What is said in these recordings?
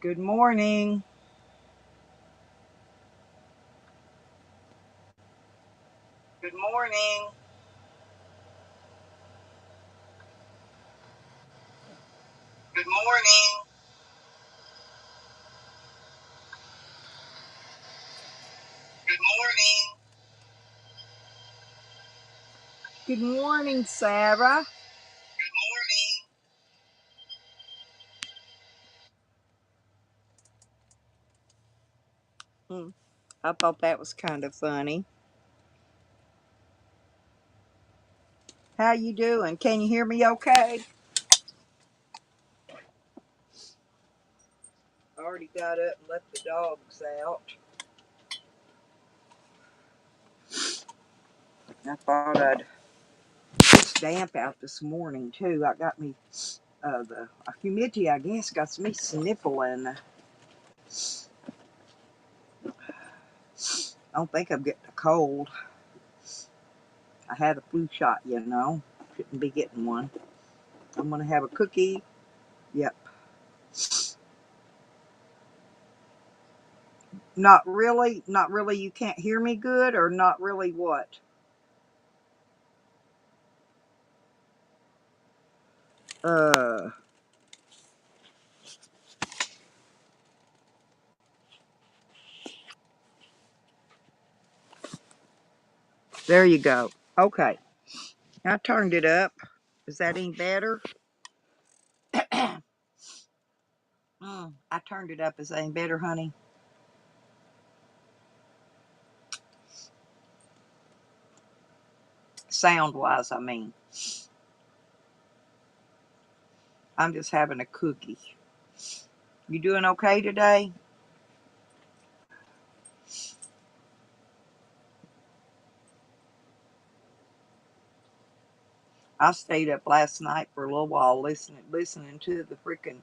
Good morning. Good morning. Good morning. Good morning. Good morning, Sarah. Good morning. I thought that was kind of funny. How you doing? Can you hear me okay? I already got up and let the dogs out. I thought I'd. It's damp out this morning too. I got me the humidity. I guess got me sniffling. I don't think I'm getting a cold. I had a flu shot. Shouldn't be getting one. I'm gonna have a cookie. Yep. Not really. Not really. You can't hear me good, or not really what? Uh, there you go. Okay. I turned it up. Is that any better? I turned it up. Is that any better, honey? Sound wise, I mean. I'm just having a cookie. You doing okay today? I stayed up last night for a little while listening to the freaking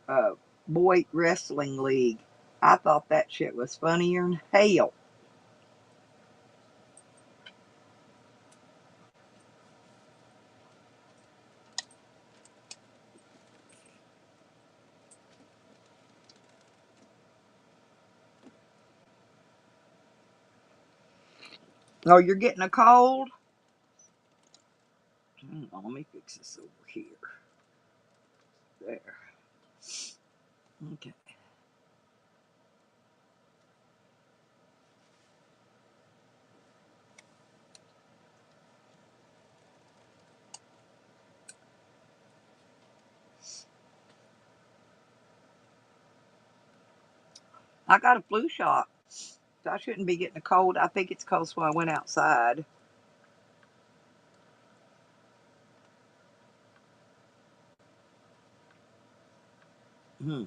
uh, boy wrestling league. I thought that shit was funnier than hell. Oh, you're getting a cold? Let me fix this over here. There. Okay. I got a flu shot. So I shouldn't be getting a cold. I think it's because when I went outside. Hmm.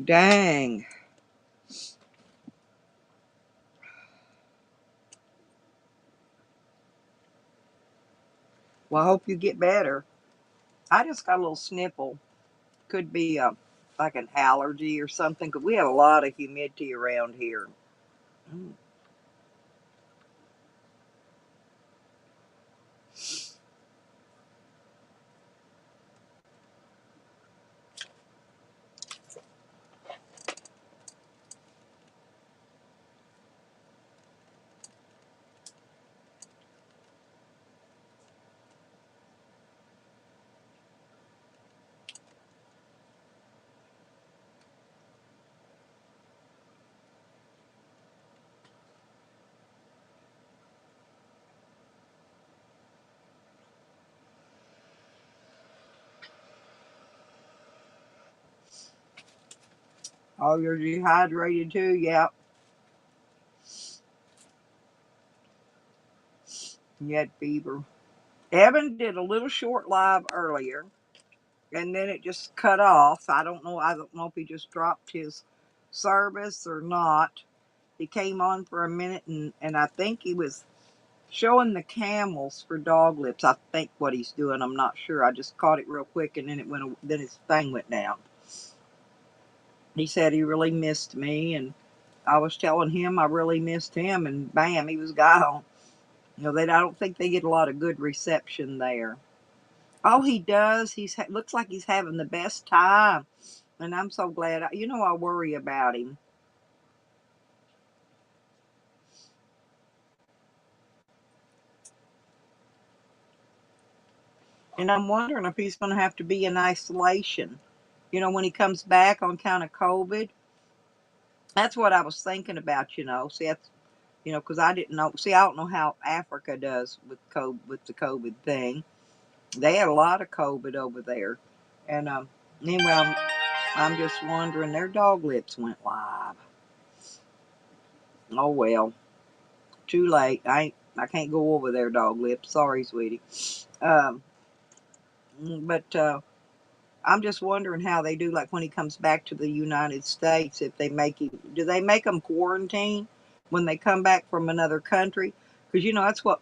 Dang. Well, I hope you get better. I just got a little sniffle. Could be like an allergy or something, because we have a lot of humidity around here. Mm. Oh, you're dehydrated too? Yep. You had fever. Evan did a little short live earlier, and then it just cut off. I don't know. I don't know if he just dropped his service or not. He came on for a minute, and I think he was showing the camels for dog lips. I think what he's doing. I'm not sure. I just caught it real quick, and then it went. Then his thing went down. He said he really missed me, and I was telling him I really missed him, and bam, he was gone. They. I don't think they get a lot of good reception there. Oh, he does. Looks like he's having the best time, and I'm so glad. I worry about him, and I'm wondering if he's going to have to be in isolation. When he comes back on account of COVID. That's what I was thinking about. See, that's because I didn't know. See, I don't know how Africa does with the COVID thing. They had a lot of COVID over there, and anyway, I'm just wondering. Their dog lips went live. Oh well, too late. I can't go over their dog lips. Sorry, sweetie. Um, but I'm just wondering how they do. Like when he comes back to the United States, if they do they make him quarantine when they come back from another country? Because that's what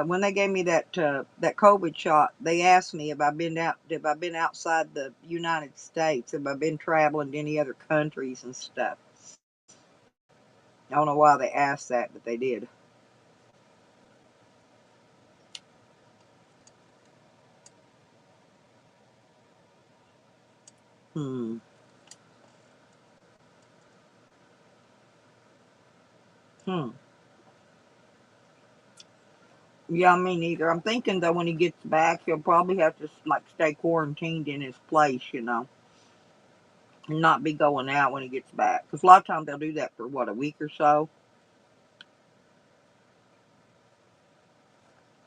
when they gave me that COVID shot, they asked me if I've been outside the United States, if I've been traveling to any other countries and stuff. I don't know why they asked that, but they did. Hmm. Hmm. Yeah, me neither. I'm thinking though when he gets back, he'll probably have to like stay quarantined in his place, and not be going out when he gets back. Because a lot of times they'll do that for what, a week or so.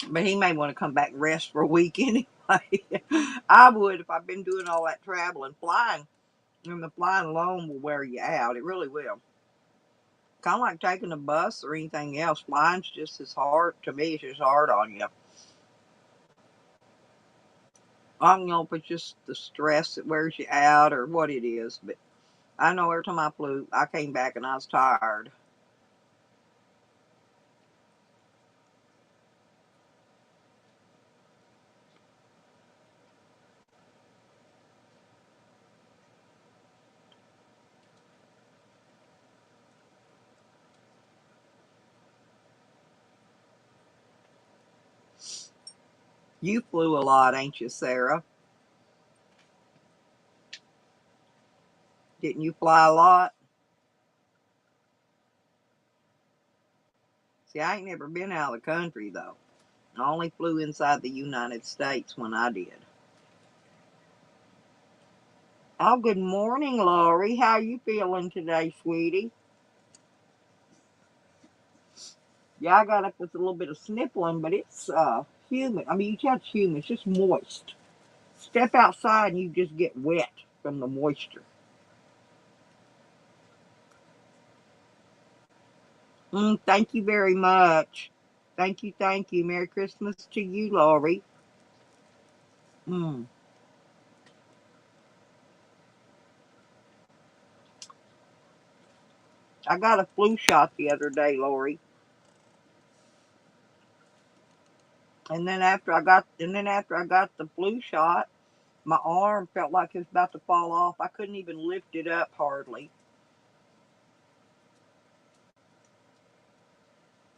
But he may want to come back and rest for a week anyway. I would if I've been doing all that traveling, flying. And the flying alone will wear you out. It really will. Kind of like taking a bus or anything else. Flying's just as hard to me. It's just hard on you. I don't know if it's just the stress that wears you out or what it is, but I know every time I flew, I came back and I was tired. You flew a lot, ain't you, Sarah? Didn't you fly a lot? See, I ain't never been out of the country though. I only flew inside the United States when I did. Oh, good morning, Laurie. How you feeling today, sweetie? Yeah, I got up with a little bit of sniffling, but it's humid. I mean, you can't humid. It's just moist. Step outside and you just get wet from the moisture. Thank you very much. Thank you, thank you. Merry Christmas to you, Laurie. Mm. I got a flu shot the other day, Laurie, and then after I got the flu shot, my arm felt like it was about to fall off. I couldn't even lift it up hardly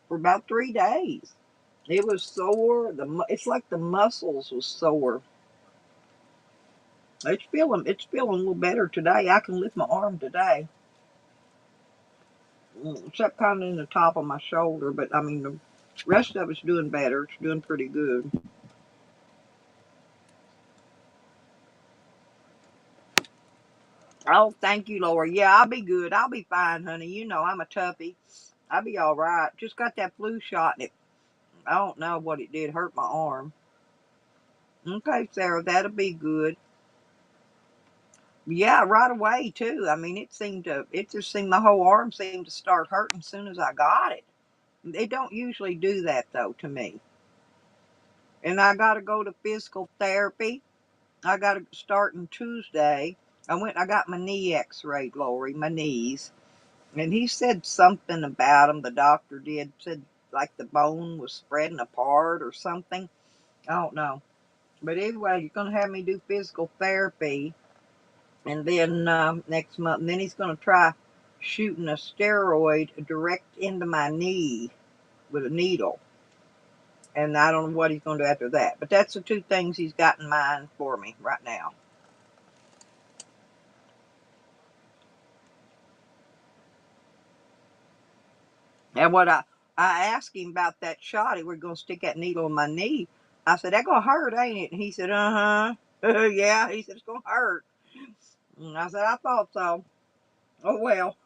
for about 3 days. It was sore. It's like the muscles was sore. It's feeling a little better today. I can lift my arm today, except kind of in the top of my shoulder. But I mean, the rest of it's doing better. It's doing pretty good. Oh, thank you, Lord. Yeah, I'll be good. I'll be fine, honey. I'm a toughie. I'll be all right. Just got that flu shot, and I don't know what it did. Hurt my arm. Okay, Sarah, that'll be good. Yeah, right away too. I mean, it just seemed my whole arm seemed to start hurting as soon as I got it. They don't usually do that though to me. And I got to go to physical therapy. I got to start on Tuesday. I got my knee x-rayed, Lori, my knees. And he said something about them, the doctor said like the bone was spreading apart or something. I don't know. But anyway, you're going to have me do physical therapy. And then next month, and then he's going to try shooting a steroid direct into my knee with a needle. And I don't know what he's going to do after that. But that's the two things he's got in mind for me right now. And what I asked him about that shot, he was going to stick that needle in my knee. I said, that going to hurt, ain't it? And he said, uh-huh. Yeah, he said, it's going to hurt. And I said, I thought so. Oh, well.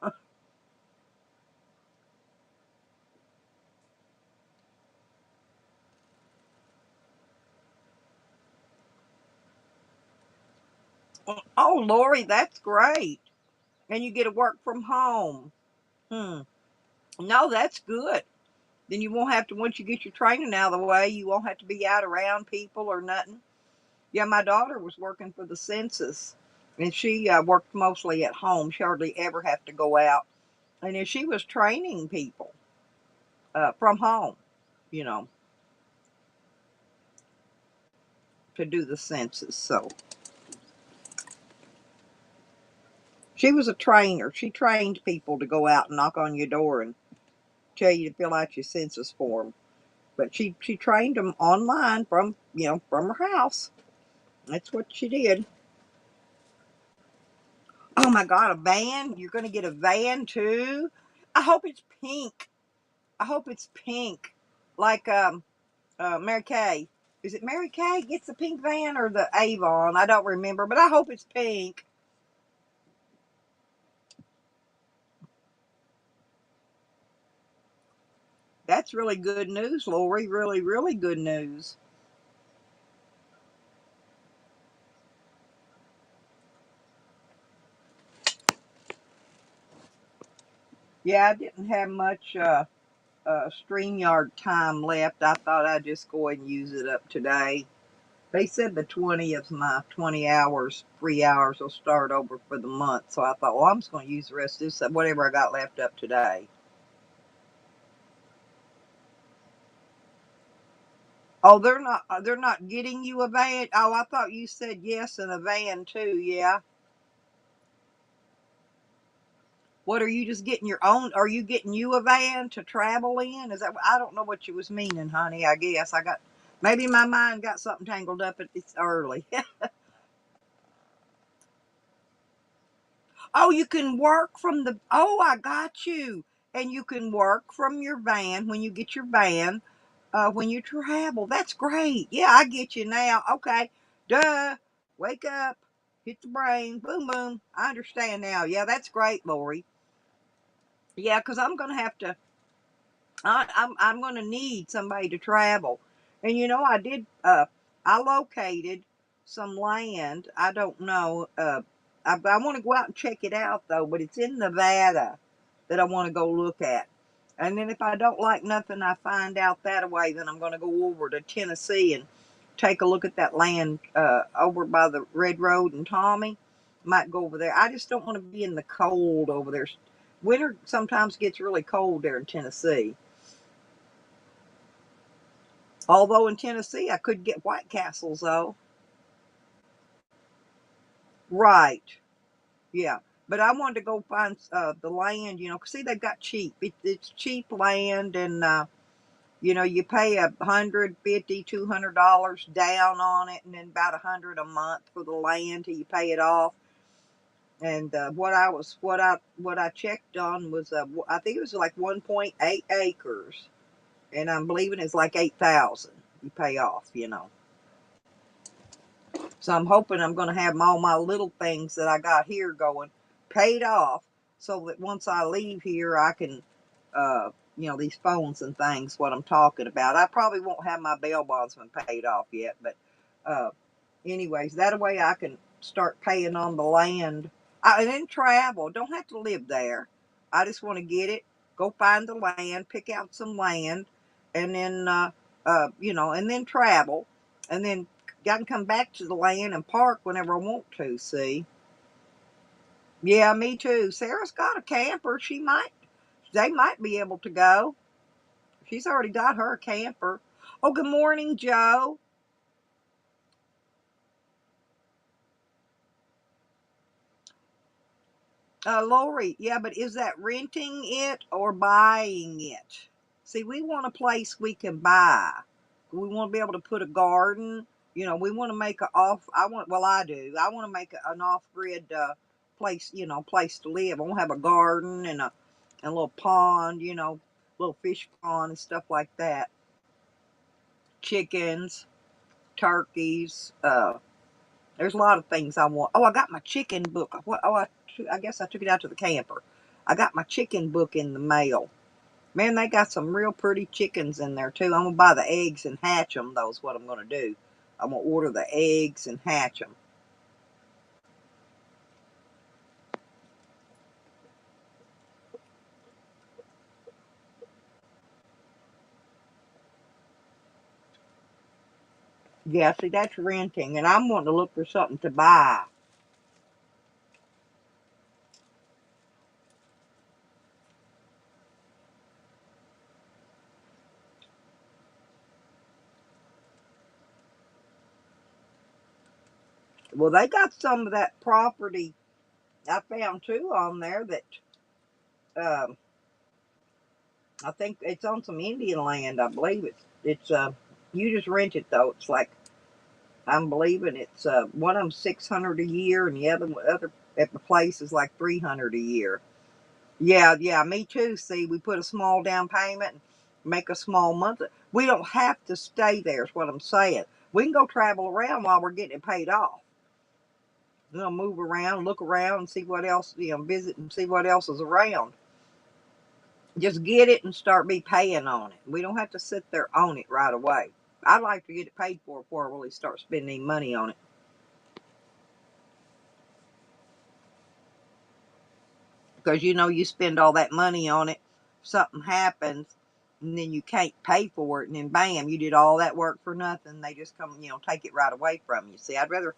Oh, Lori, that's great. And you get to work from home. Hmm. No, that's good. Then you won't have to, once you get your training out of the way, you won't have to be out around people or nothing. Yeah, my daughter was working for the census, and she worked mostly at home. She hardly ever have to go out. And then she was training people from home, you know, to do the census. So she was a trainer. She trained people to go out and knock on your door and tell you to fill out your census form. But she trained them online from, from her house. That's what she did. Oh my God, a van? You're going to get a van too? I hope it's pink. I hope it's pink. Like Mary Kay. Is it Mary Kay gets the pink van or the Avon? I don't remember, but I hope it's pink. That's really good news, Lori. Really, really good news. Yeah, I didn't have much StreamYard time left. I thought I'd just go ahead and use it up today. They said the 20th, my 20 hours, 3 hours will start over for the month. So I thought, well, I'm just going to use the rest of this, whatever I got left up today. Oh, they're not getting you a van. Oh, I thought you said yes and a van too. Yeah. What are you just getting your own? Are you getting you a van to travel in? Is that? I don't know what you was meaning, honey. I guess I got maybe my mind got something tangled up at this early. Oh, you can work from the. Oh, I got you. And you can work from your van when you get your van. When you travel, that's great. Yeah, I get you now. Okay, duh. Wake up, hit the brain, boom, boom. I understand now. Yeah, that's great, Lori. Yeah, because I'm gonna have to. I'm going to need somebody to travel. And I did, I located some land. I don't know. I want to go out and check it out though, but it's in Nevada that I want to go look at. And then if I don't like nothing, I find out that way, then I'm going to go over to Tennessee and take a look at that land over by the Red Road and Tommy. Might go over there. I just don't want to be in the cold over there. Winter sometimes gets really cold there in Tennessee. Although in Tennessee, I could get White Castles though. Right. Yeah. But I wanted to go find the land, 'cause see, they've got cheap. It's cheap land, and you pay $150, $200 down on it, and then about 100 a month for the land till you pay it off. And what I checked on was I think it was like 1.8 acres, and I'm believing it's like 8,000 you pay off. So I'm hoping I'm going to have all my little things that I got here going paid off so that once I leave here, I can, these phones and things, what I'm talking about. I probably won't have my bail bondsman paid off yet, but uh, anyways, that way I can start paying on the land. And then travel. Don't have to live there. I just want to get it, go find the land, pick out some land, and then, and then travel. And then I can come back to the land and park whenever I want to, see? Yeah, me too. Sarah's got a camper. They might be able to go. She's already got her camper. Oh, good morning, Joe. Lori, yeah, but is that renting it or buying it? See, we want a place we can buy. We want to be able to put a garden. You know, we want to make a off. I want. Well, I do. I want to make an off-grid place. You know, place to live. I want to have a garden and a little pond. You know, little fish pond and stuff like that. Chickens, turkeys. There's a lot of things I want. Oh, I got my chicken book. What? Oh, I guess I took it out to the camper. I got my chicken book in the mail. Man, they got some real pretty chickens in there too. I'm gonna buy the eggs and hatch them. That's what I'm gonna do. I'm gonna order the eggs and hatch them. Yeah, see, that's renting, and I'm wanting to look for something to buy. Well, they got some of that property. I found two on there that um, I think it's on some Indian land. I believe it's you just rent it though. It's like I'm believing it's one of them 600 a year, and the other at the place is like 300 a year. Yeah, yeah, me too. See, we put a small down payment and make a small monthly. We don't have to stay there, is what I'm saying. We can go travel around while we're getting it paid off. You know, move around, look around, and see what else, you know, visit and see what else is around. Just get it and start be paying on it. We don't have to sit there on it right away. I'd like to get it paid for before I really start spending money on it. Because you know, you spend all that money on it, something happens, and then you can't pay for it, and then bam, you did all that work for nothing. They just come, you know, take it right away from you. See, I'd rather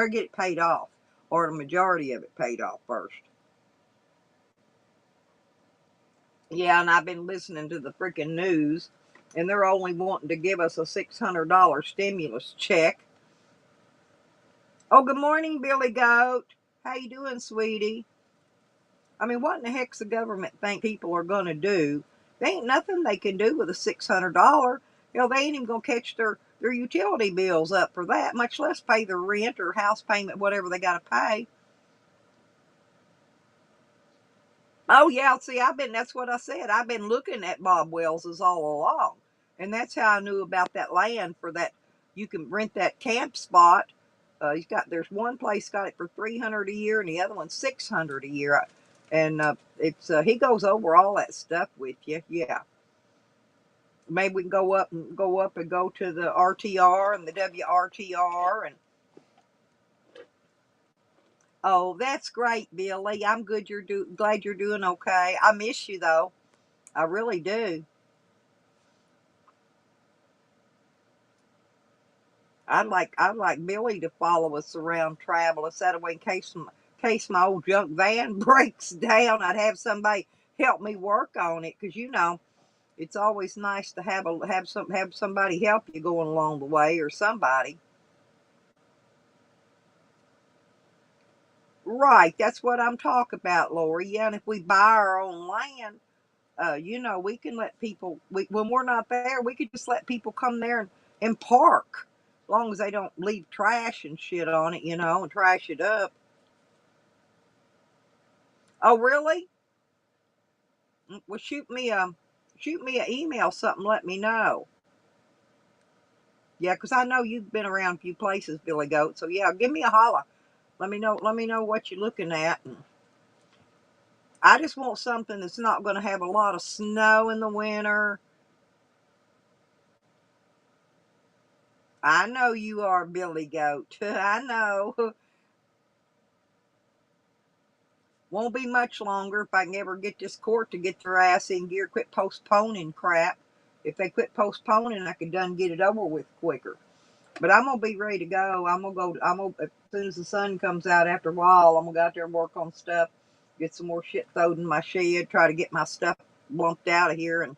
get it paid off, or the majority of it paid off first. Yeah, and I've been listening to the freaking news, and they're only wanting to give us a $600 stimulus check. Oh, good morning, Billy Goat. How you doing, sweetie? I mean, what in the heck's the government think people are going to do? There ain't nothing they can do with a $600. You know, they ain't even going to catch their utility bills up for that, much less pay their rent or house payment, whatever they got to pay. Oh, yeah, see, that's what I said. I've been looking at Bob Wells's all along. And that's how I knew about that land for that. You can rent that camp spot. There's one place got it for 300 a year and the other one 600 a year. And he goes over all that stuff with you. Yeah. Maybe we can go up and go to the RTR and the WRTR and oh, that's great, Billy. I'm good. Glad you're doing okay. I miss you though. I really do. I'd like Billy to follow us around, travel us that way in case my old junk van breaks down. I'd have somebody help me work on it because you know it's always nice to have somebody help you going along the way or somebody. Right, that's what I'm talking about, Lori. Yeah, and if we buy our own land, you know, we can let people. When we're not there, we could just let people come there and park, as long as they don't leave trash and shit on it, you know, and trash it up. Oh, really? Well, shoot me an email, something. Let me know. Yeah, 'cause I know you've been around a few places, Billy Goat. So yeah, give me a holler. Let me know. Let me know what you're looking at. And I just want something that's not going to have a lot of snow in the winter. I know you are, Billy Goat. I know. Won't be much longer if I can ever get this court to get their ass in gear, quit postponing crap. If they quit postponing, I could done get it over with quicker. But I'm gonna be ready to go. I'm gonna go. As soon as the sun comes out. After a while, I'm gonna go out there and work on stuff. Get some more shit throwed in my shed. Try to get my stuff lumped out of here. And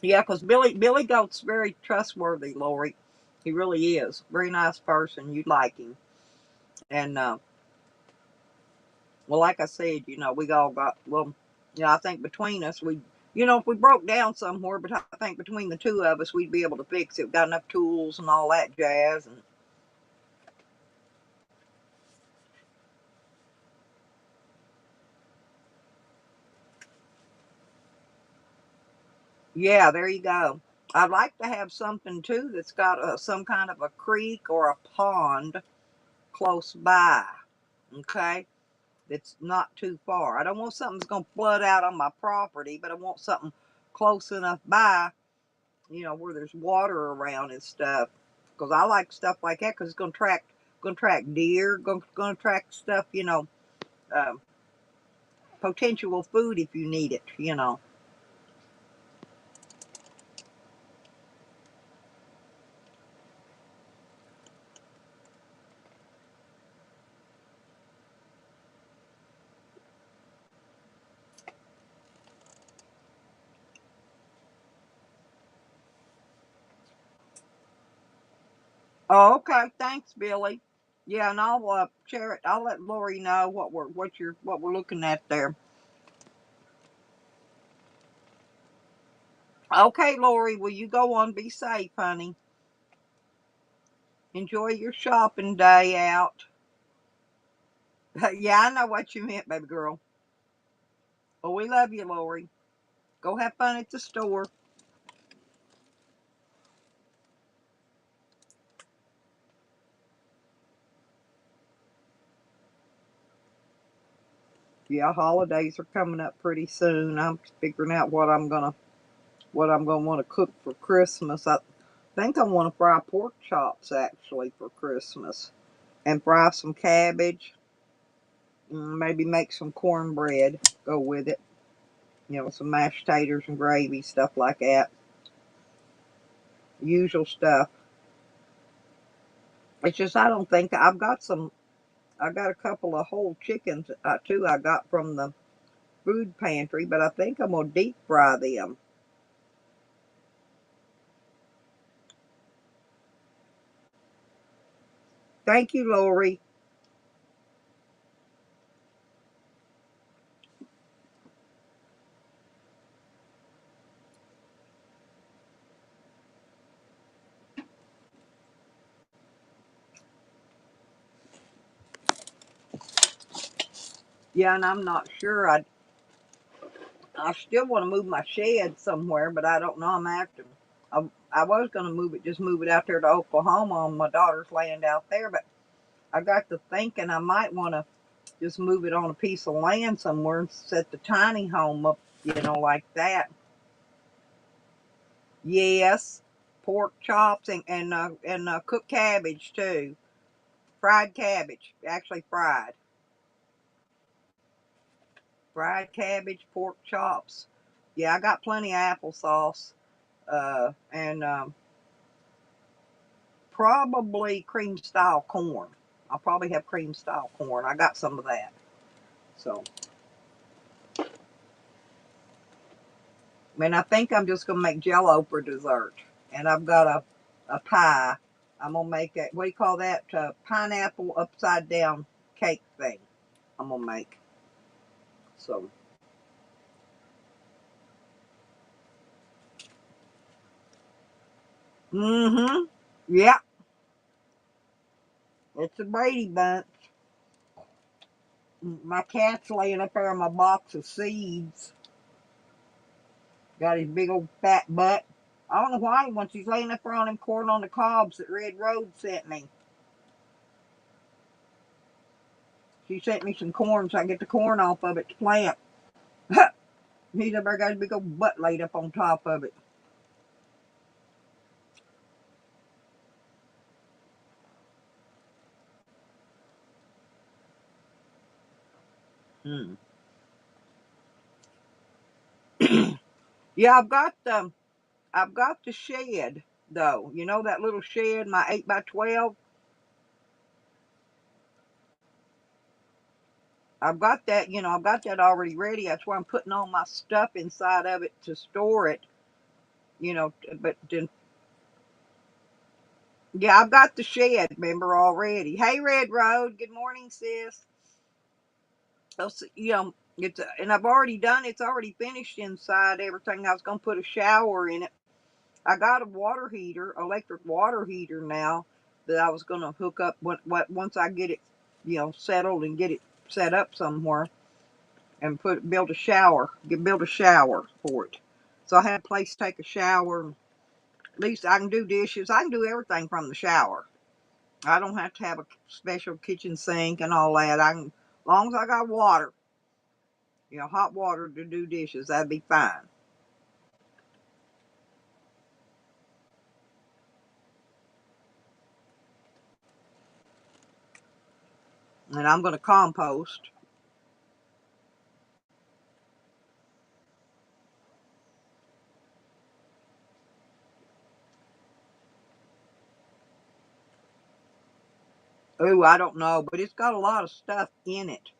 yeah, 'cause Billy Goat's very trustworthy, Lori. He really is. Very nice person. You'd like him. And, well, like I said, we all got, well, I think between us, if we broke down somewhere, but I think between the two of us, we'd be able to fix it. We got enough tools and all that jazz. And yeah, there you go. I'd like to have something too that's got some kind of a creek or a pond close by. Okay. That's not too far. I don't want something that's going to flood out on my property, but I want something close enough by, where there's water around and stuff. Because I like stuff like that because it's going to track deer, going to attract stuff, uh, potential food if you need it. Oh, okay. Thanks, Billy. Yeah, and I'll share it. I'll let Lori know what we're looking at there. Okay, Lori, will you go on? Be safe, honey. Enjoy your shopping day out. Yeah, I know what you meant, baby girl. Well, we love you, Lori. Go have fun at the store. Yeah, holidays are coming up pretty soon. I'm figuring out what I'm gonna want to cook for Christmas. I think I want to fry pork chops actually for Christmas, and fry some cabbage. Maybe make some cornbread. Go with it. Some mashed taters and gravy, stuff like that. Usual stuff. It's just I don't think I've got some. I got a couple of whole chickens too. I got from the food pantry, but I think I'm gonna deep fry them. Thank you, Lori. Yeah, and I'm not sure. I still want to move my shed somewhere, but I don't know. I'm after. I was gonna just move it out there to Oklahoma on my daughter's land out there, but I got to thinking I might want to just move it on a piece of land somewhere and set the tiny home up, like that. Yes, pork chops and cooked cabbage too. Fried cabbage, actually fried cabbage, pork chops. Yeah, I got plenty of applesauce, and probably cream style corn. I'll probably have cream style corn. I got some of that. So, and I think I'm just gonna make Jello for dessert. And I've got a pie. I'm gonna make it. What do you call that? Pineapple upside down cake thing. I'm gonna make. So, mm-hmm. Yeah, it's a Brady Bunch. My cat's laying up there on my box of seeds. Got his big old fat butt. I don't know why once he's laying up there on him corn on the cobs that Red Road sent me. She sent me some corn so I get the corn off of it to plant. He's up there got his big old butt laid up on top of it. Hmm. Yeah, I've got the shed though. You know that little shed, my 8x12. I've got that. I've got that already ready. That's why I'm putting all my stuff inside of it to store it. But then Yeah, I've got the shed member already. Hey, Red Road. Good morning, sis. You know, and I've already done. It's already finished inside everything. I was gonna put a shower in it. I got a water heater, electric water heater now that I was gonna hook up once I get it, settled and get it set up somewhere and build a shower for it. So I had a place to take a shower. At least I can do dishes. I can do everything from the shower. I don't have to have a special kitchen sink and all that. As long as I got water, hot water to do dishes, that'd be fine. And I'm gonna compost. Ooh, I don't know, but it's got a lot of stuff in it.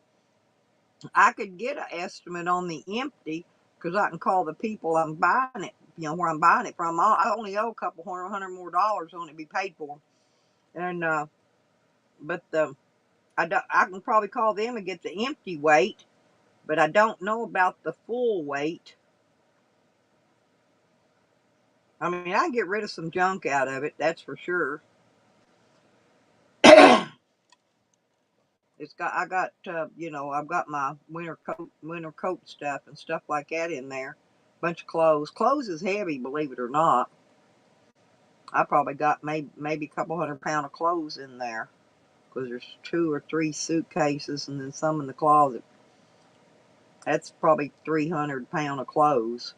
I could get an estimate on the empty because I can call the people I'm buying it, where I'm buying it from. I only owe a couple hundred more dollars on it to be paid for. And but I can probably call them and get the empty weight, but I don't know about the full weight. I mean, I can get rid of some junk out of it, that's for sure. I've got my winter coat stuff and stuff like that in there. Bunch of clothes. Clothes is heavy, believe it or not. I probably got maybe a couple £100 of clothes in there because there's 2 or 3 suitcases and then some in the closet. That's probably £300 of clothes.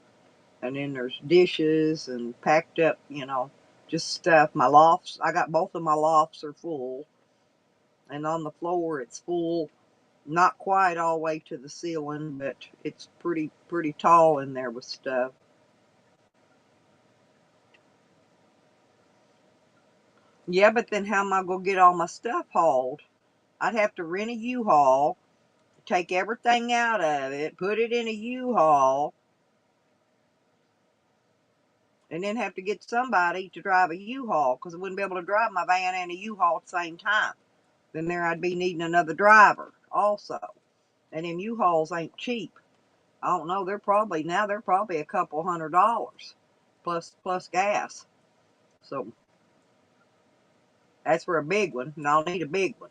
And then there's dishes and packed up, just stuff. My lofts, I got both of my lofts are full, and on the floor it's full. Not quite all the way to the ceiling, but it's pretty tall in there with stuff. Yeah, but then how am I gonna get all my stuff hauled? I'd have to rent a U-Haul, take everything out of it, put it in a U-Haul, and then have to get somebody to drive a U-Haul because I wouldn't be able to drive my van and a U-Haul at the same time. Then there I'd be needing another driver also. And them U-Hauls ain't cheap. I don't know. They're probably a couple $100 plus gas. So that's for a big one, and I'll need a big one.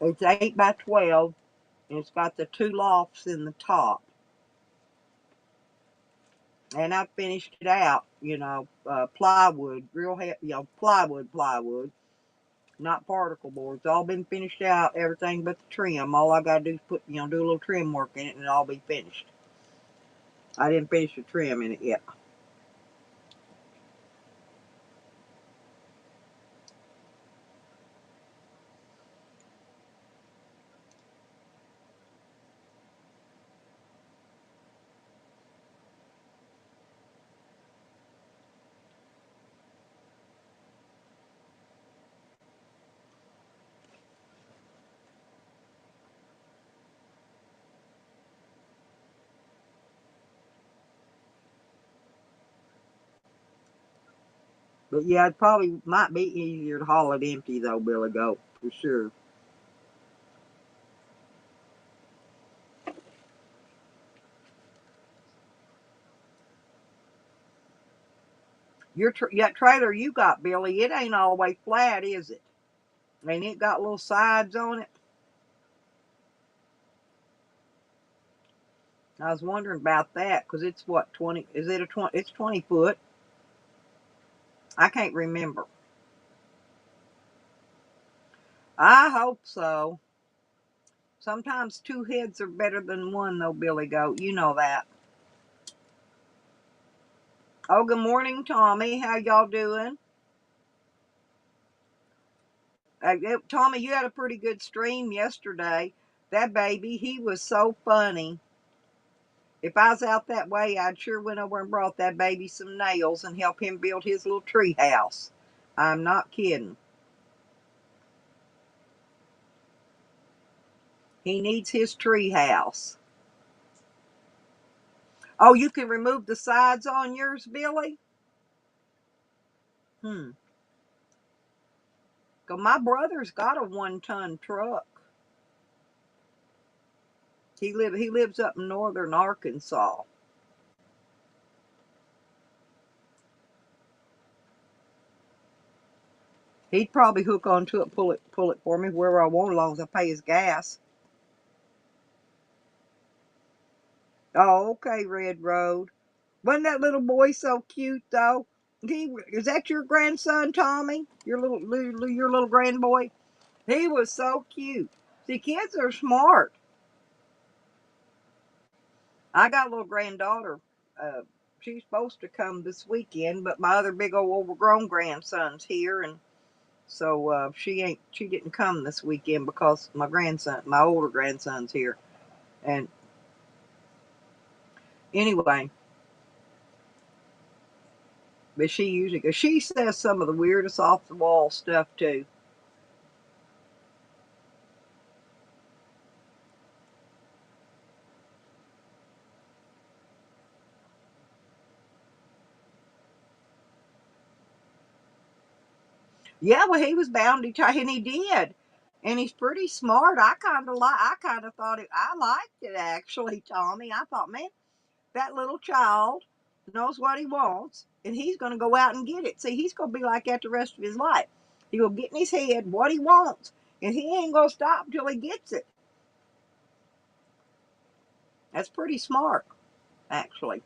It's 8 by 12, and it's got the 2 lofts in the top. And I finished it out, plywood, real heavy, plywood, not particle board. It's all been finished out, everything but the trim. All I gotta do is do a little trim work in it, and it'll all be finished. I didn't finish the trim in it yet. But yeah, it probably might be easier to haul it empty though, Billy Goat, for sure. That trailer you got, Billy, it ain't all the way flat, is it? And it got little sides on it. I was wondering about that because it's what 20? Is it a 20? It's 20 foot. I can't remember. I hope so. Sometimes 2 heads are better than one, though, Billy Goat. You know that. Oh, good morning, Tommy. How y'all doing? Tommy, you had a pretty good stream yesterday. That baby, he was so funny. If I was out that way, I'd sure went over and brought that baby some nails and help him build his little tree house. I'm not kidding. He needs his tree house. Oh, you can remove the sides on yours, Billy? Hmm. 'Cause my brother's got a 1-ton truck. He lives up in northern Arkansas. He'd probably hook onto it, pull it for me wherever I want, as long as I pay his gas. Oh, okay, Red Road. Wasn't that little boy so cute though? Is that your grandson, Tommy? Your little grandboy? He was so cute. See, kids are smart. I got a little granddaughter. Uh, she's supposed to come this weekend, but my other big old overgrown grandson's here, and so she didn't come this weekend because my older grandson's here. And anyway, but she usually goes. She says some of the weirdest off the wall stuff too. Yeah, well, he was bound to try, and he did. And he's pretty smart. I kind of thought I liked it actually, Tommy. I thought, man, that little child knows what he wants, and he's going to go out and get it. See, he's going to be like that the rest of his life. He'll get in his head what he wants, and he ain't going to stop until he gets it. That's pretty smart, actually.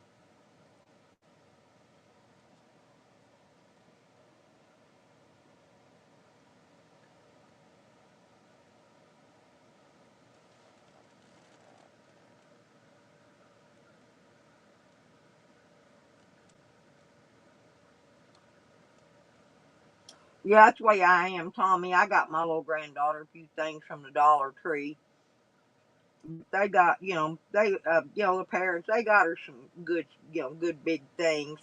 Yeah, that's the way I am, Tommy. I got my little granddaughter a few things from the Dollar Tree. They got, the parents, they got her some good, good big things.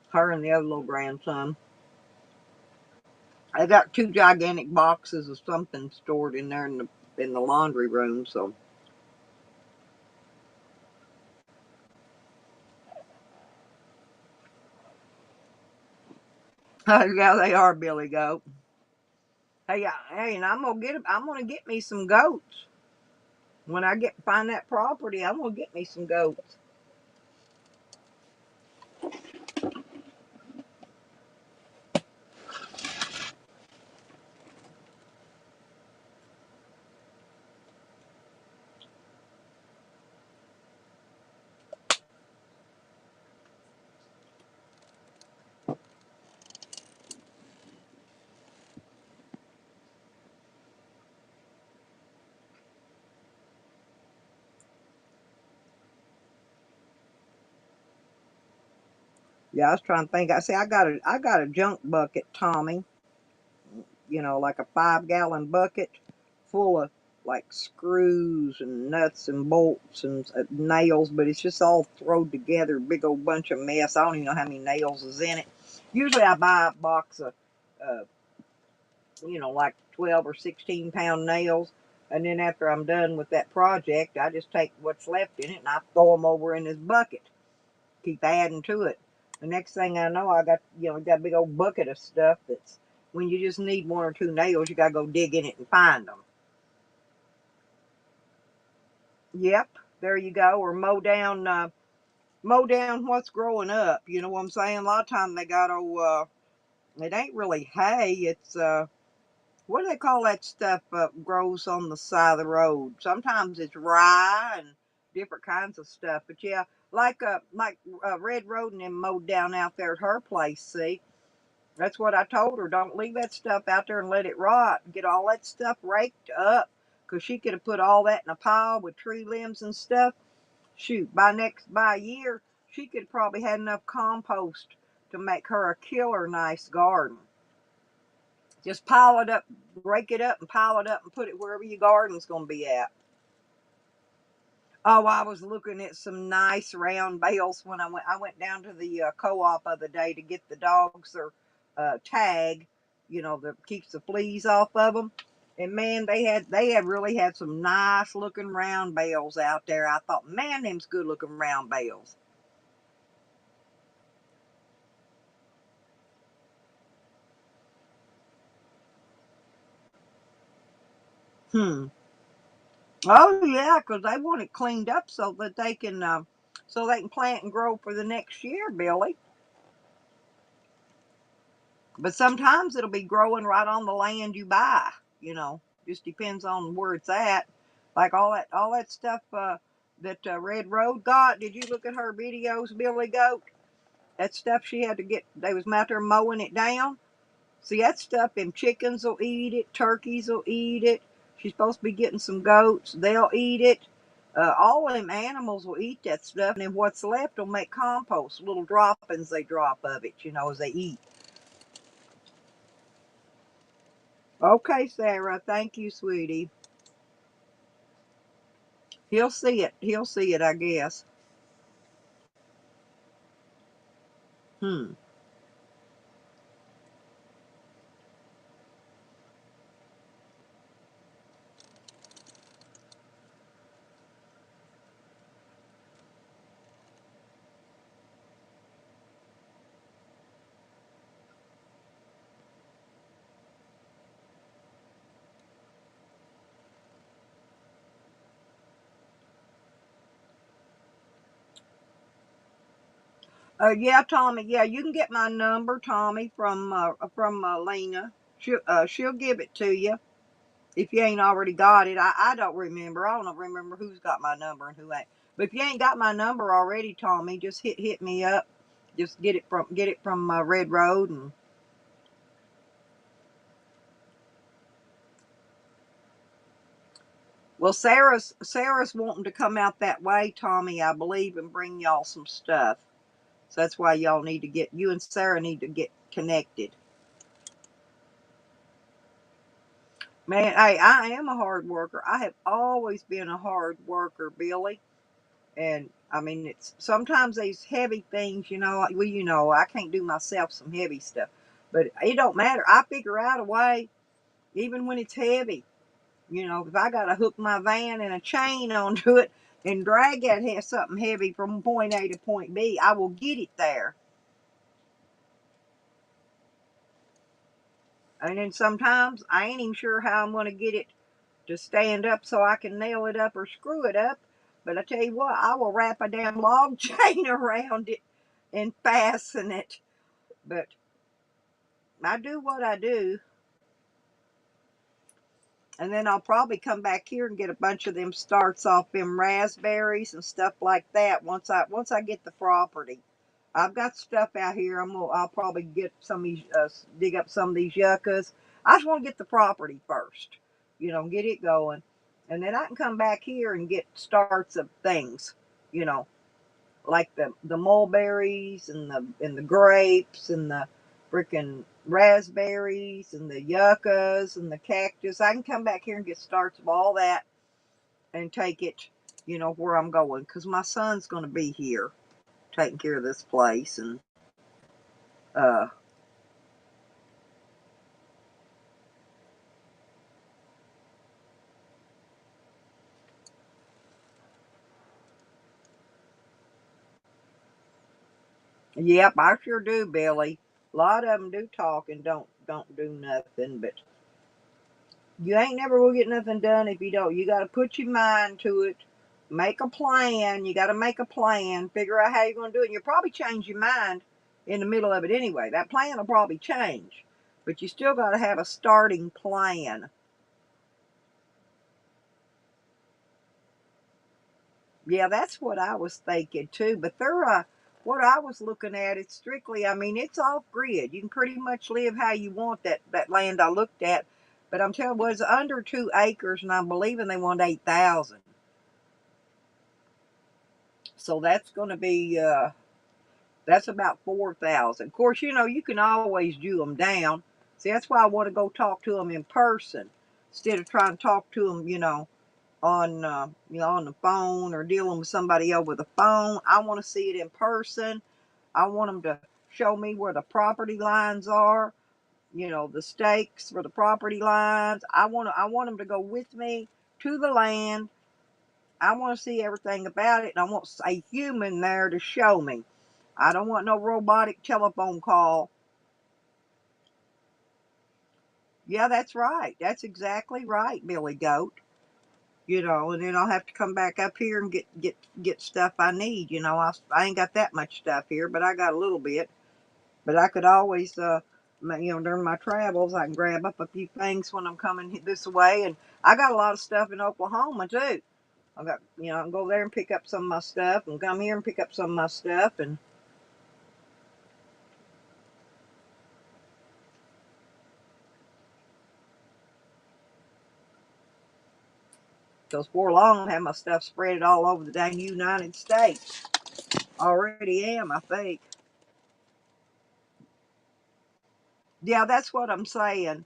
Her and the other little grandson. I got two gigantic boxes of something stored in there in the laundry room. So yeah, they are, Billy Goat. Hey, and I'm gonna get me some goats when I find that property. I'm gonna get me some goats. Yeah, I was trying to think. I got a junk bucket, Tommy. Like a 5-gallon bucket full of like screws and nuts and bolts and nails, but it's just all thrown together, big old bunch of mess. I don't even know how many nails is in it. Usually I buy a box of, uh, like 12 or 16 pound nails. And then after I'm done with that project, I just take what's left in it and I throw them over in this bucket. Keep adding to it. The next thing I know, I got a big old bucket of stuff that's when you just need one or two nails, you got to go dig in it and find them. Yep, there you go. Or mow down what's growing up. You know what I'm saying? A lot of time they got it ain't really hay. It's what do they call that stuff grows on the side of the road? Sometimes it's rye and different kinds of stuff. But yeah, like Red Road and them mowed down out there at her place. See, that's what I told her. Don't leave that stuff out there and let it rot. Get all that stuff raked up, 'cause she could have put all that in a pile with tree limbs and stuff. Shoot, by a year, she could probably had enough compost to make her a killer nice garden. Just pile it up, rake it up, and pile it up, and put it wherever your garden's going to be at. Oh, I was looking at some nice round bales when I went. I went down to the co-op other day to get the dogs their tag, that keeps the fleas off of them. And man, they had really had some nice looking round bales out there. I thought, man, them's good looking round bales. Hmm. Oh yeah, 'cause they want it cleaned up so they can plant and grow for the next year, Billy. But sometimes it'll be growing right on the land you buy. You know, just depends on where it's at. Like all that stuff that Red Road got. Did you look at her videos, Billy Goat? That stuff she had to get. They was out there mowing it down. See that stuff, them chickens will eat it, turkeys will eat it. She's supposed to be getting some goats, they'll eat it. All of them animals will eat that stuff, and then what's left will make compost, little droppings they drop of it, as they eat. Okay, Sarah, thank you, sweetie. He'll see it. He'll see it, I guess. Hmm. Yeah, Tommy. Yeah, you can get my number, Tommy, from Lena. She'll give it to you. If you ain't already got it, I don't remember. I don't remember who's got my number and who ain't. But if you ain't got my number already, Tommy, just hit me up. Just get it from Red Road. And well, Sarah's wanting to come out that way, Tommy, I believe, and bring y'all some stuff. So that's why you and Sarah need to get connected. Man, hey, I am a hard worker. I have always been a hard worker, Billy. And I mean, it's sometimes these heavy things, I can't do myself some heavy stuff, but it don't matter. I figure out a way, even when it's heavy. If I got to hook my van and a chain onto it and drag something heavy from point A to point B, I will get it there. And then sometimes I ain't even sure how I'm going to get it to stand up so I can nail it up or screw it up. But I tell you what, I will wrap a damn log chain around it and fasten it. But I do what I do, and then I'll probably come back here and get a bunch of them starts off them raspberries and stuff like that once I get the property. I've got stuff out here. I'll probably get some of these dig up some of these yuccas. I just want to get the property first, get it going, and then I can come back here and get starts of things, you know, like the mulberries and the grapes and the freaking raspberries and the yuccas and the cactus. I can come back here and get starts of all that and take it, where I'm going, because my son's going to be here taking care of this place. And uh yep, I sure do, Billy. A lot of them do talk and don't do nothing, but you ain't never will get nothing done if you don't. You got to put your mind to it. Make a plan. You got to make a plan. Figure out how you're going to do it. And you'll probably change your mind in the middle of it anyway. That plan will probably change, but you still got to have a starting plan. Yeah, that's what I was thinking too. But what I was looking at, it's strictly, I mean, it's off grid. You can pretty much live how you want that land I looked at. But I'm telling you, it's under 2 acres, and I'm believing they want 8,000. So that's going to be that's about 4,000. Of course, you can always do them down. See, that's why I want to go talk to them in person instead of trying to talk to them, on the phone or dealing with somebody over the phone. I want to see it in person. I want them to show me where the property lines are, the stakes for the property lines. I want them to go with me to the land. I want to see everything about it, and I want a human there to show me. I don't want no robotic telephone call. Yeah, that's right. That's exactly right, Billy Goat. And then I'll have to come back up here and get stuff I need. I ain't got that much stuff here, but I got a little bit. But I could always, during my travels, I can grab up a few things when I'm coming this way. And I got a lot of stuff in Oklahoma too. I can go there and pick up some of my stuff, and come here and pick up some of my stuff, and because before long I'll have my stuff spread all over the dang United States. Already am, I think. Yeah, that's what I'm saying.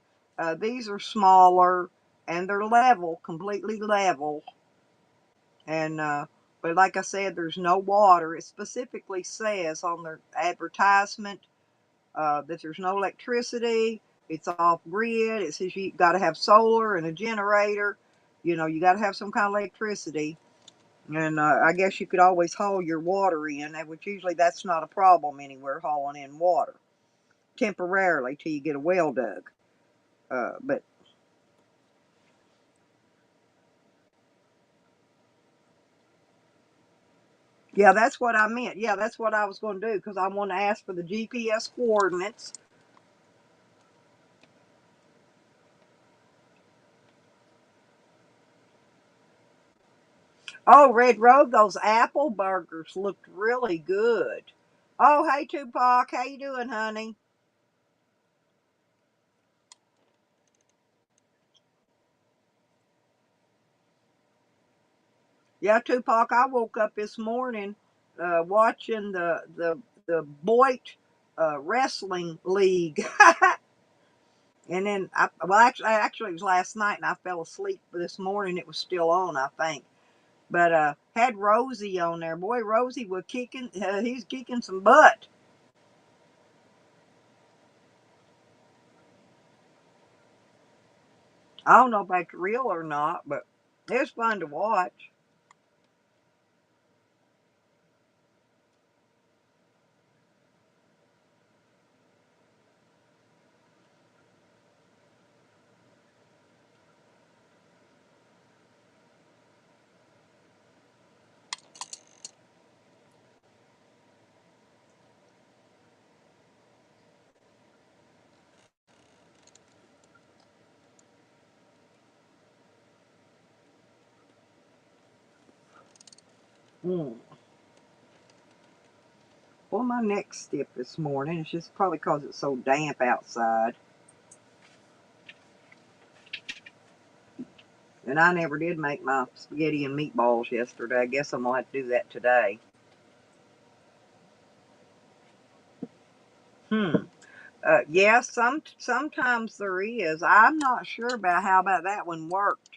These are smaller and they're level, completely level. And but like I said, there's no water. It specifically says on their advertisement that there's no electricity. It's off grid. It says you got to have solar and a generator. You got to have some kind of electricity. And I guess you could always haul your water in, which usually that's not a problem anywhere, hauling in water temporarily till you get a well dug. But yeah, that's what I meant. Yeah, that's what I was going to do because I want to ask for the GPS coordinates. Oh, Red Road, those apple burgers looked really good. Oh, hey Tupac, how you doing, honey? Yeah, Tupac, I woke up this morning watching the Boyd wrestling league. And then actually it was last night and I fell asleep. This morning it was still on, I think. But had Rosie on there. Boy, Rosie was kicking. He's kicking some butt. I don't know if that's real or not, but it was fun to watch. Mm. Well, my neck stiff this morning. It's just probably because it's so damp outside. And I never did make my spaghetti and meatballs yesterday. I guess I'm going to have to do that today. Hmm. Yeah, sometimes there is. I'm not sure about how about that one worked.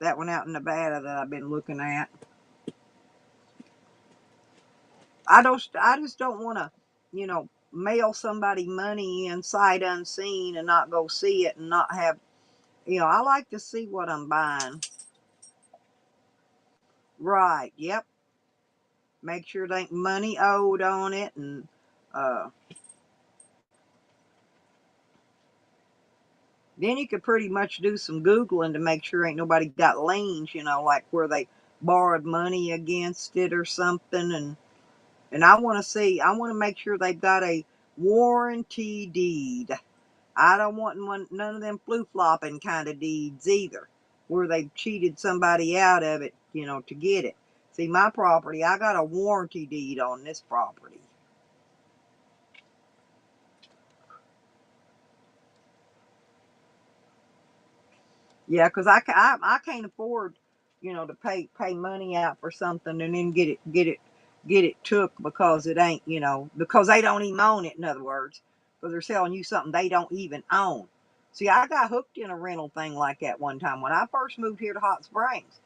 That one out in Nevada that I've been looking at. I just don't want to, mail somebody money in sight unseen and not go see it and not have, I like to see what I'm buying. Right. Yep. Make sure there ain't money owed on it, and uh, then you could pretty much do some googling to make sure ain't nobody got liens, like where they borrowed money against it or something, and I want to make sure they've got a warranty deed. I don't want none of them flu flopping kind of deeds either, where they've cheated somebody out of it, to get it. See, my property, I got a warranty deed on this property. Yeah, because I can't afford, to pay money out for something and then get it took because it ain't, because they don't even own it. In other words, because they're selling you something they don't even own. See, I got hooked in a rental thing like that one time when I first moved here to Hot Springs.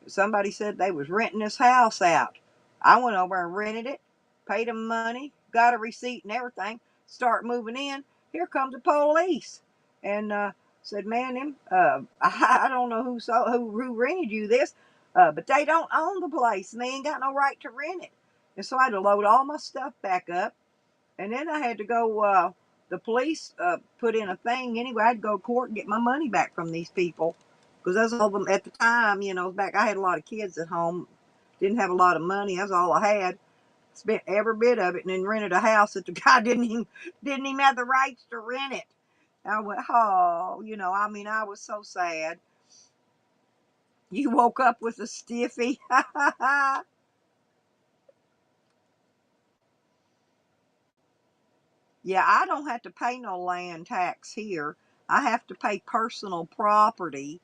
Somebody said they was renting this house out. I went over and rented it, paid them money, got a receipt and everything. Start moving in. Here comes the police, and said, "Man, I don't know who rented you this, but they don't own the place and they ain't got no right to rent it." And so I had to load all my stuff back up, and then I had to go. The police put in a thing anyway. I had to go to court and get my money back from these people because that's all them at the time. Back I had a lot of kids at home, didn't have a lot of money. That's all I had. Spent every bit of it, and then rented a house that the guy didn't even have the rights to rent it. I went, oh, I mean, I was so sad. You woke up with a stiffy. Yeah, I don't have to pay no land tax here. I have to pay personal property,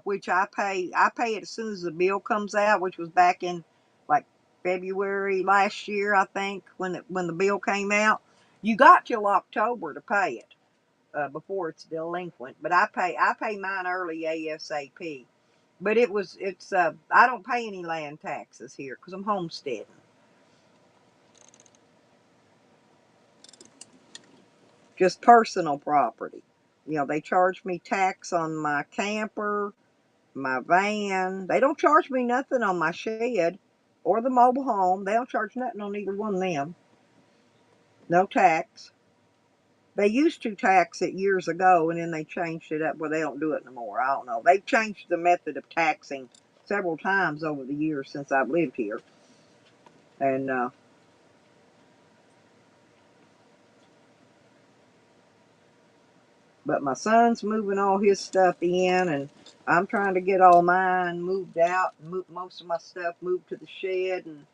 which I pay it as soon as the bill comes out, which was back in like February last year, I think, when the bill came out. You got till October to pay it before it's delinquent, but I pay mine early ASAP. But it's I don't pay any land taxes here because I'm homesteading. Just personal property. They charge me tax on my camper, my van. They don't charge me nothing on my shed or the mobile home. They don't charge nothing on either one of them. No tax. They used to tax it years ago, and then they changed it up. Well, they don't do it no more. I don't know. They've changed the method of taxing several times over the years since I've lived here. And but my son's moving all his stuff in, and I'm trying to get all mine moved out. Most of my stuff moved to the shed and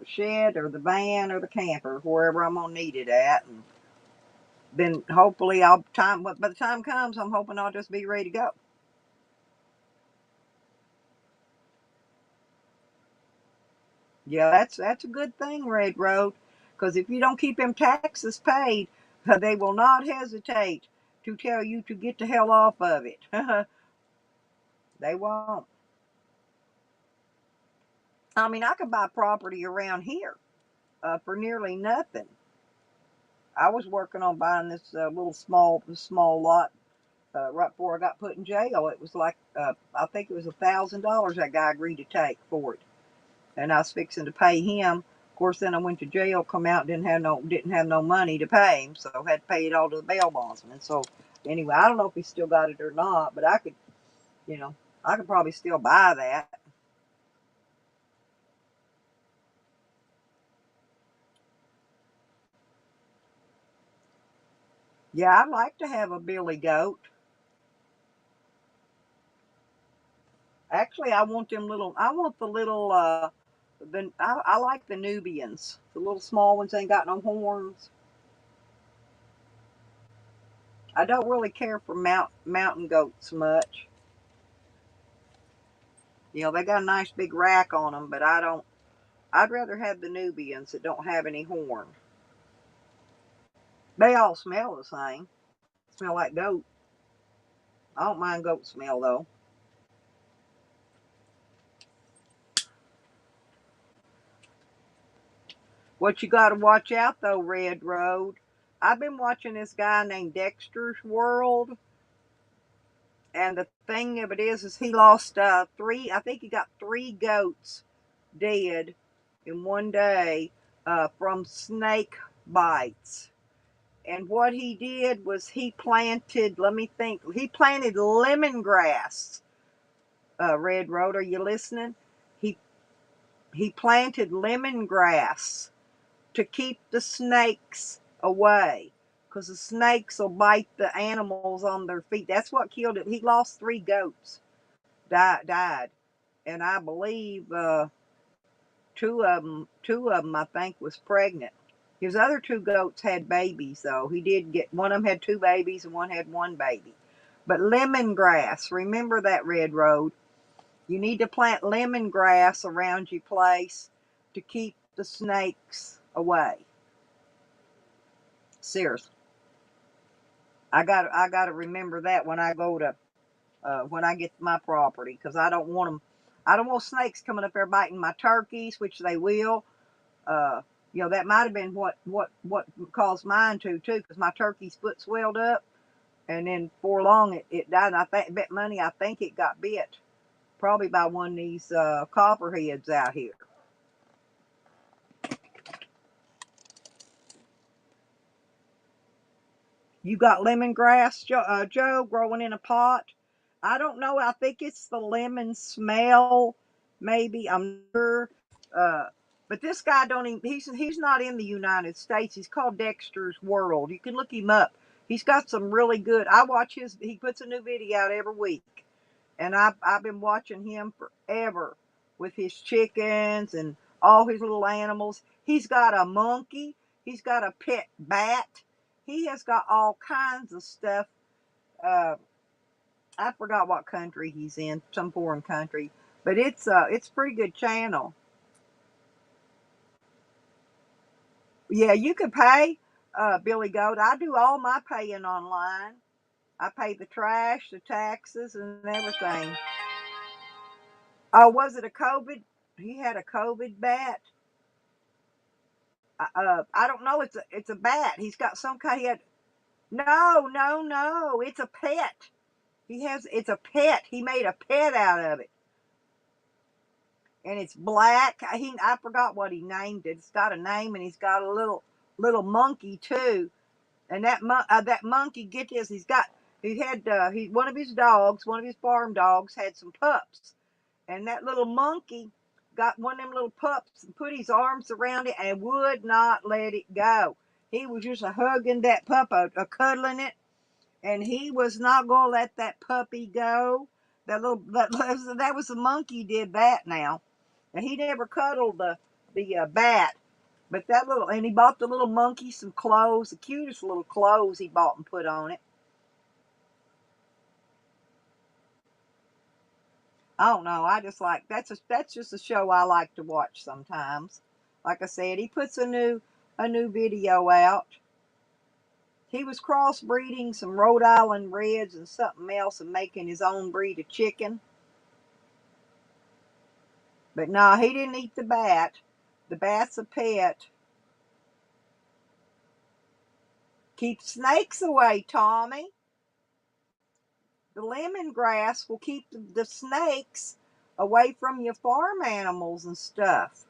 shed or the van or the camper, wherever I'm gonna need it at. And then hopefully by the time comes, I'm hoping I'll just be ready to go. Yeah, that's a good thing, Red Road, because if you don't keep them taxes paid, they will not hesitate to tell you to get the hell off of it. They won't. I mean, I could buy property around here for nearly nothing. I was working on buying this small lot right before I got put in jail. It was like I think it was $1,000 that guy agreed to take for it, and I was fixing to pay him. Of course, then I went to jail, come out, didn't have no money to pay him, so I had to pay it all to the bail bondsman. So anyway, I don't know if he still got it or not, but you know, I could probably still buy that. Yeah, I'd like to have a billy goat. Actually, I want the little, I like the Nubians. The little small ones ain't got no horns. I don't really care for mountain goats much. They got a nice big rack on them, but I don't. I'd rather have the Nubians that don't have any horn. They all smell the same. Smell like goat. I don't mind goat smell though. What you got to watch out though, Red Road. I've been watching this guy named Dexter's World, and the thing of it is he lost three. I think he got three goats dead in one day from snake bites. And what he did was he planted. Let me think. He planted lemongrass. Red Road, are you listening? He he planted lemongrass to keep the snakes away, because the snakes will bite the animals on their feet. That's what killed it. He lost three goats, died, and I believe two of them I think was pregnant. His other two goats had babies though. He did get one of them had two babies and one had one baby. But lemongrass, remember that, Red Road. You need to plant lemongrass around your place to keep the snakes away. Seriously. I got to remember that when I go to when I get to my property, because I don't want snakes coming up there biting my turkeys, which they will. Uh, You know, that might have been what caused mine to too, because my turkey's foot swelled up, and then before long it died. And I think bet money I think it got bit probably by one of these copperheads out here. You got lemongrass, Joe, growing in a pot. I don't know. I think it's the lemon smell. Maybe I'm not sure. Uh, but this guy don't even. He's not in the United States. He's called Dexter's World. You can look him up. He's got some really good. I watch his. He puts a new video out every week, and I've been watching him forever with his chickens and all his little animals. He's got a monkey. He's got a pet bat. He has got all kinds of stuff. Uh, I forgot what country he's in, some foreign country, but it's a pretty good channel. Yeah, you can pay, Billy Goat. I do all my paying online. I pay the trash, the taxes, and everything. Oh, was it a COVID? He had a COVID bat. I don't know. It's a bat. He's got some kind. He had no, no, no. It's a pet. It's a pet. He made a pet out of it, and it's black. I forgot what he named it. It's got a name, and he's got a little monkey too. And that monkey, get this, he one of his dogs, one of his farm dogs, had some pups, and that little monkey got one of them little pups and put his arms around it and would not let it go. He was just a hugging that pup, a cuddling it, and he was not gonna let that puppy go. That was the monkey did that now, and he never cuddled the bat. But that little, and he bought the little monkey some clothes, the cutest little clothes he bought and put on it. I don't know. I just like that's just a show I like to watch sometimes. Like I said, he puts a new video out. He was crossbreeding some Rhode Island Reds and something else and making his own breed of chicken. But no, he didn't eat the bat. The bat's a pet. Keep snakes away, Tommy. The lemongrass will keep the snakes away from your farm animals and stuff,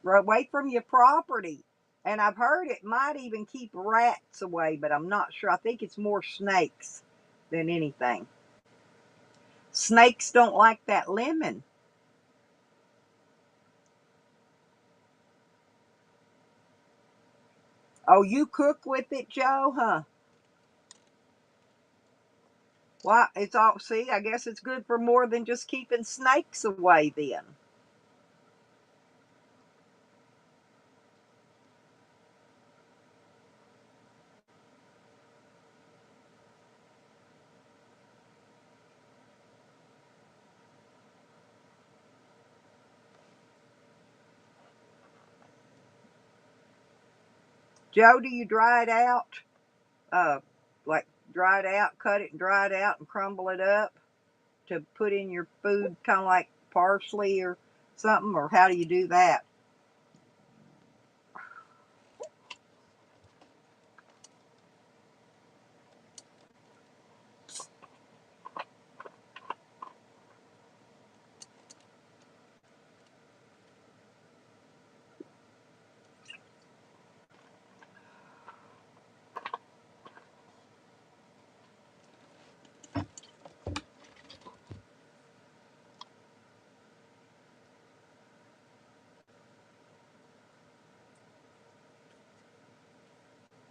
away from your property. And I've heard it might even keep rats away, but I'm not sure. I think it's more snakes than anything. Snakes don't like that lemon. Oh, you cook with it, Joe, huh? Well, it's all, see, I guess it's good for more than just keeping snakes away then. Joe, do you dry it out? Uh, like dry it out, cut it and dry it out and crumble it up to put in your food, kind of like parsley or something, or how do you do that?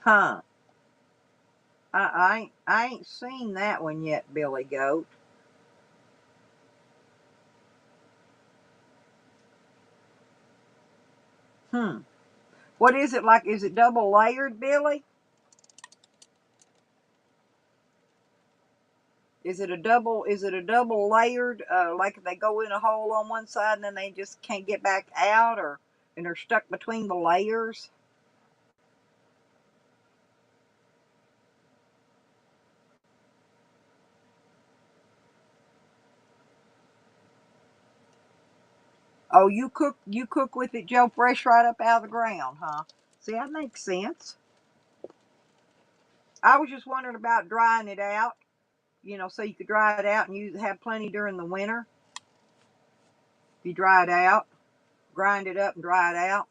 Huh? I ain't seen that one yet, Billy Goat. Hmm. What is it like? Is it double layered, Billy? Is it a double layered? Like they go in a hole on one side and then they just can't get back out, or and they're stuck between the layers? Oh, you cook with it, Joe, fresh right up out of the ground, huh? See, that makes sense. I was just wondering about drying it out, so you could dry it out and have plenty during the winter. If you dry it out, grind it up and dry it out.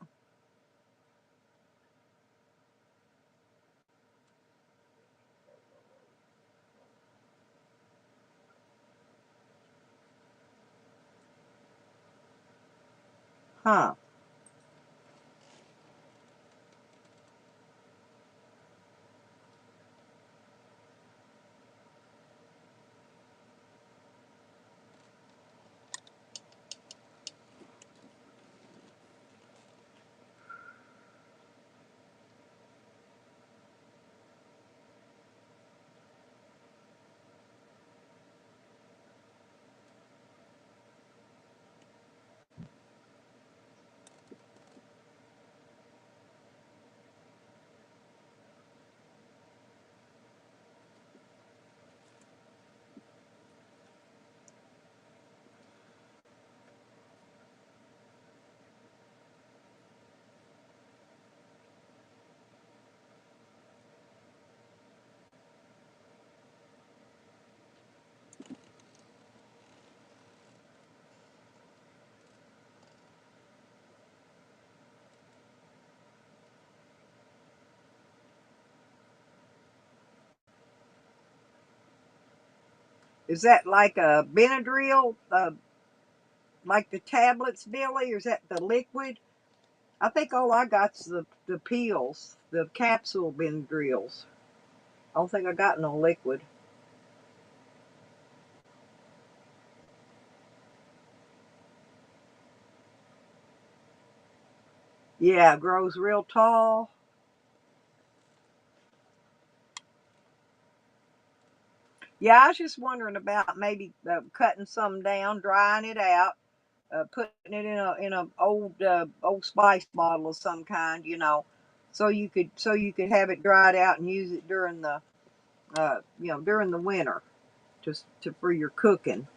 Huh. Is that like a Benadryl, like the tablets, Billy, or is that the liquid? I think all I got's the pills, the capsule Benadryls. I don't think I got no liquid. Yeah, it grows real tall. Yeah, I was just wondering about maybe cutting some down, drying it out, putting it in a old spice bottle of some kind, so you could have it dried out and use it during the winter, just to for your cooking.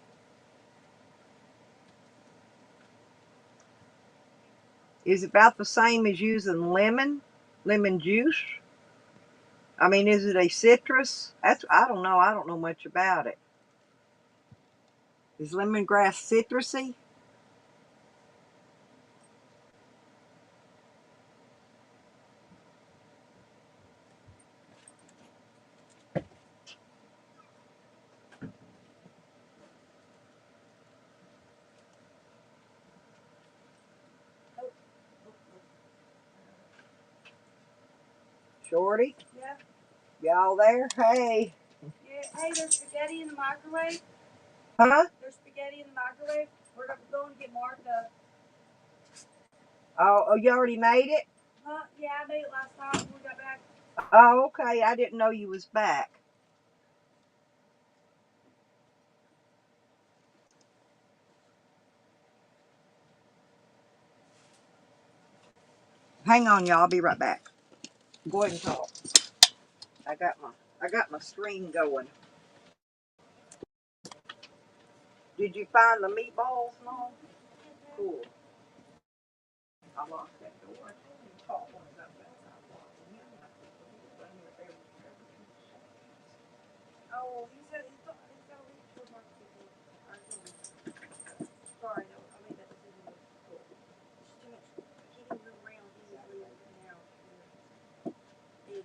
Is it about the same as using lemon juice? I mean, is it a citrus? I don't know. I don't know much about it. Is lemongrass citrusy? Shorty, Yeah. y'all there? Hey, Yeah. Hey, there's spaghetti in the microwave. huh? There's spaghetti in the microwave. We're gonna go and get Martha. Oh, you already made it? Huh? Yeah, I made it last time when we got back. Oh, okay. I didn't know you was back. Hang on, y'all. I'll be right back. Go ahead and talk. I got my I got my screen going. Did you find the meatballs, Mom? Cool. I locked that door. I told you to talk when I got back. I locked it in. I put the lid on here, everything. Oh, he's got to leave for Martha before. I told him. Sorry, no, I made that decision. Cool. It's too much. He can move around easily now. Yeah.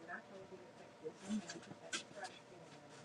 And I told you to take this in there and put that trash can in there.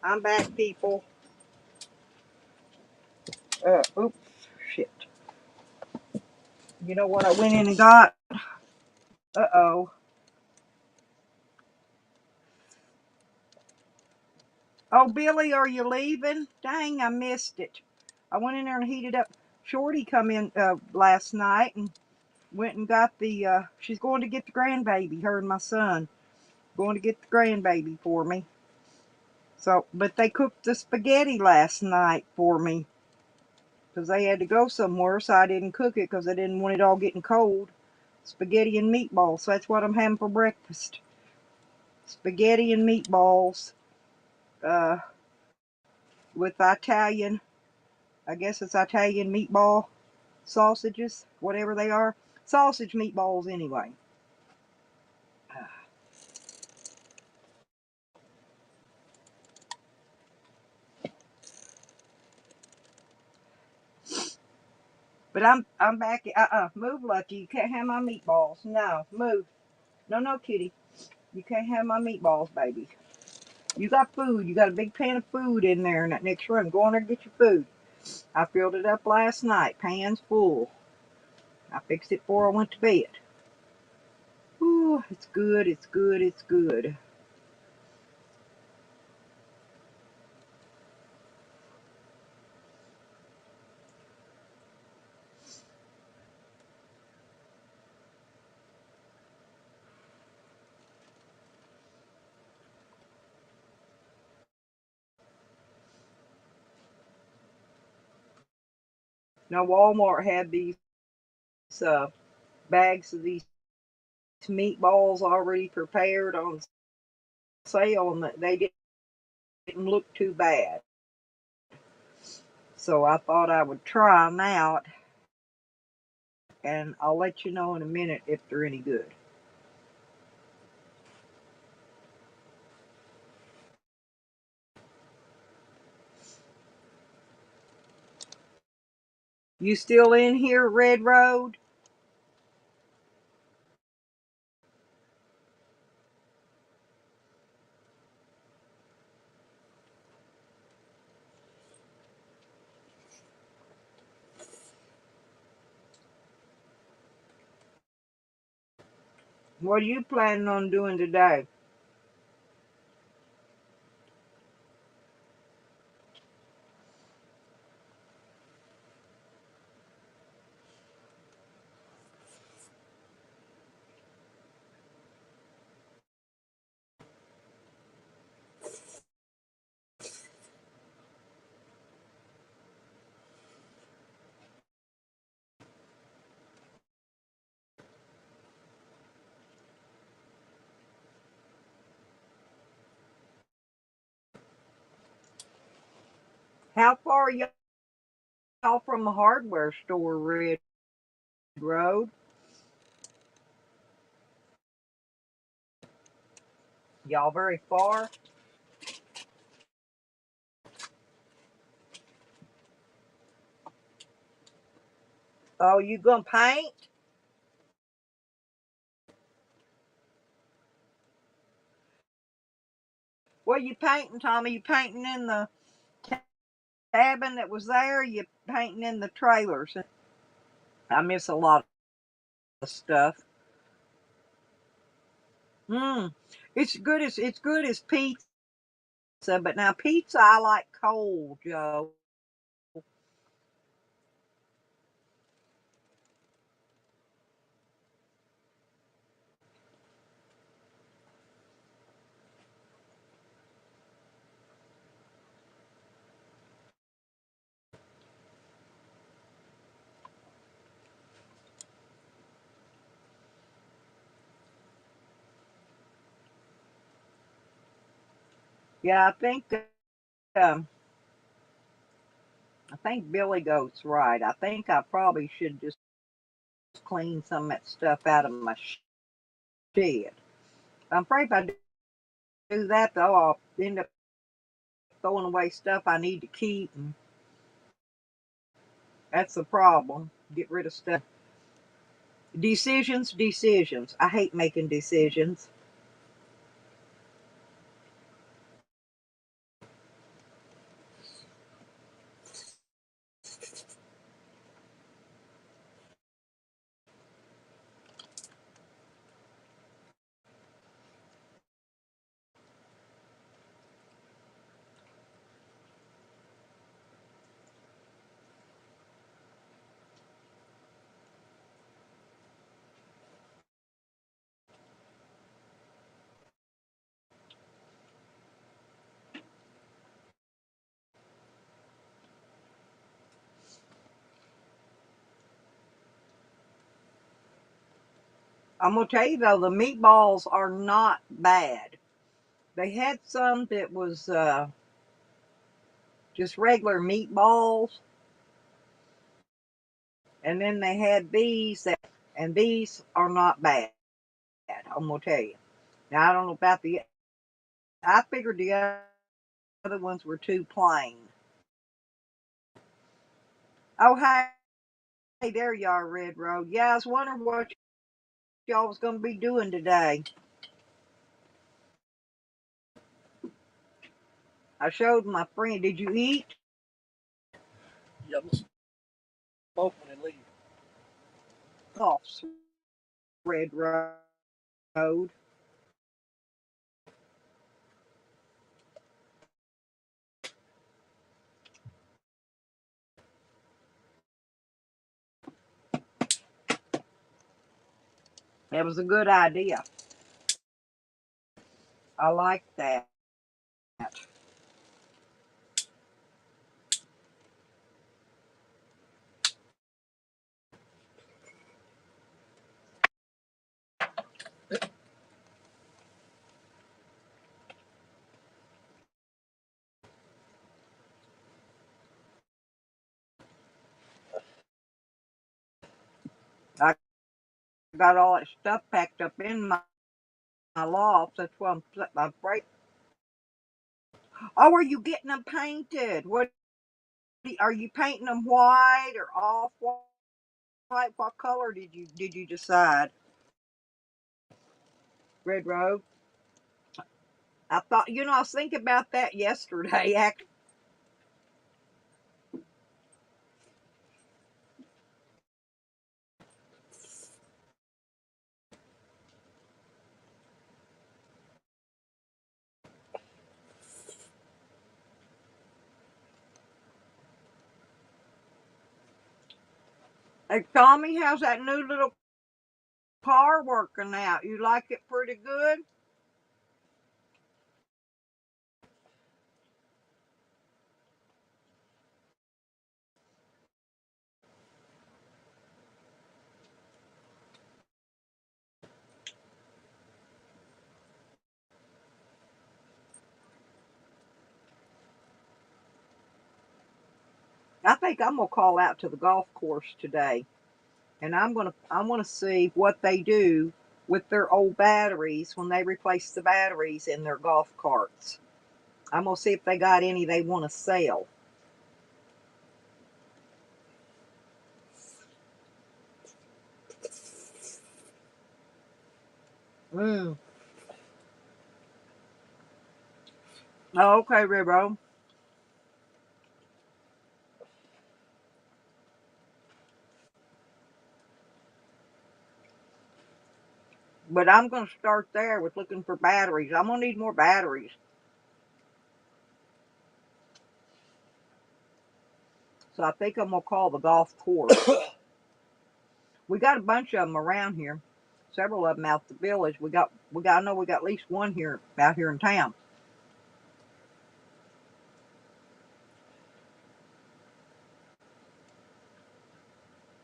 I'm back, people. Oops, shit. You know what I went in and got? Uh-oh. Oh, Billy, are you leaving? Dang, I missed it. I went in there and heated up. Shorty come in last night and went and got the, she's going to get the grandbaby, her and my son. Going to get the grandbaby for me. So, but they cooked the spaghetti last night for me because they had to go somewhere, so I didn't cook it because I didn't want it all getting cold. Spaghetti and meatballs. So that's what I'm having for breakfast. Spaghetti and meatballs uh, with Italian, I guess it's Italian meatball sausages, whatever they are. Sausage meatballs anyway. But I'm back. Move, Lucky. You can't have my meatballs. No, move. No, no, kitty. You can't have my meatballs, baby. You got food. You got a big pan of food in there in that next room. Go in there and get your food. I filled it up last night. Pan's full. I fixed it before I went to bed. Ooh, it's good. It's good. It's good. Now Walmart had these uh, bags of these meatballs already prepared on sale, and they didn't look too bad. So I thought I would try them out, and I'll let you know in a minute if they're any good. You still in here, Red Road? What are you planning on doing today? How far are y'all from the hardware store, Red Road? Y'all very far? Oh, you gonna paint? What are you painting, Tommy? You painting in the cabin that was there? You painting in the trailers? I miss a lot of stuff. Mm. It's good as pizza, but now pizza I like cold, Joe. Yeah, um, I think Billy Goat's right. I think I probably should just clean some of that stuff out of my shed. I'm afraid if I do that though, I'll end up throwing away stuff I need to keep, and that's the problem. Get rid of stuff. Decisions, decisions. I hate making decisions. I'm gonna tell you though, the meatballs are not bad. They had some that was just regular meatballs, and then they had these that, and these are not bad. I'm gonna tell you. Now I don't know about the. I figured the other ones were too plain. Oh hey, there you are, Red Road. Yeah, I was wondering what y'all was gonna be doing today. I showed my friend. Did you eat? Yeah, I'm gonna smoke when they leave. Off Red Road. That was a good idea. I like that. I got all that stuff packed up in my loft. That's why I'm afraid. Oh, are you getting them painted? What are you painting them white or off white? What color did you decide? Red Road. I thought I was thinking about that yesterday. Actually, hey Tommy, how's that new little car working out? You like it pretty good? I think I'm gonna call out to the golf course today, and I want to see what they do with their old batteries when they replace the batteries in their golf carts. I'm gonna see if they got any they want to sell. Mm. Oh, okay, Ribbo. But I'm gonna start there with looking for batteries. I'm gonna need more batteries, so I think I'm gonna call the golf course. We got a bunch of them around here, several of them out the village. I know we got at least one here out here in town.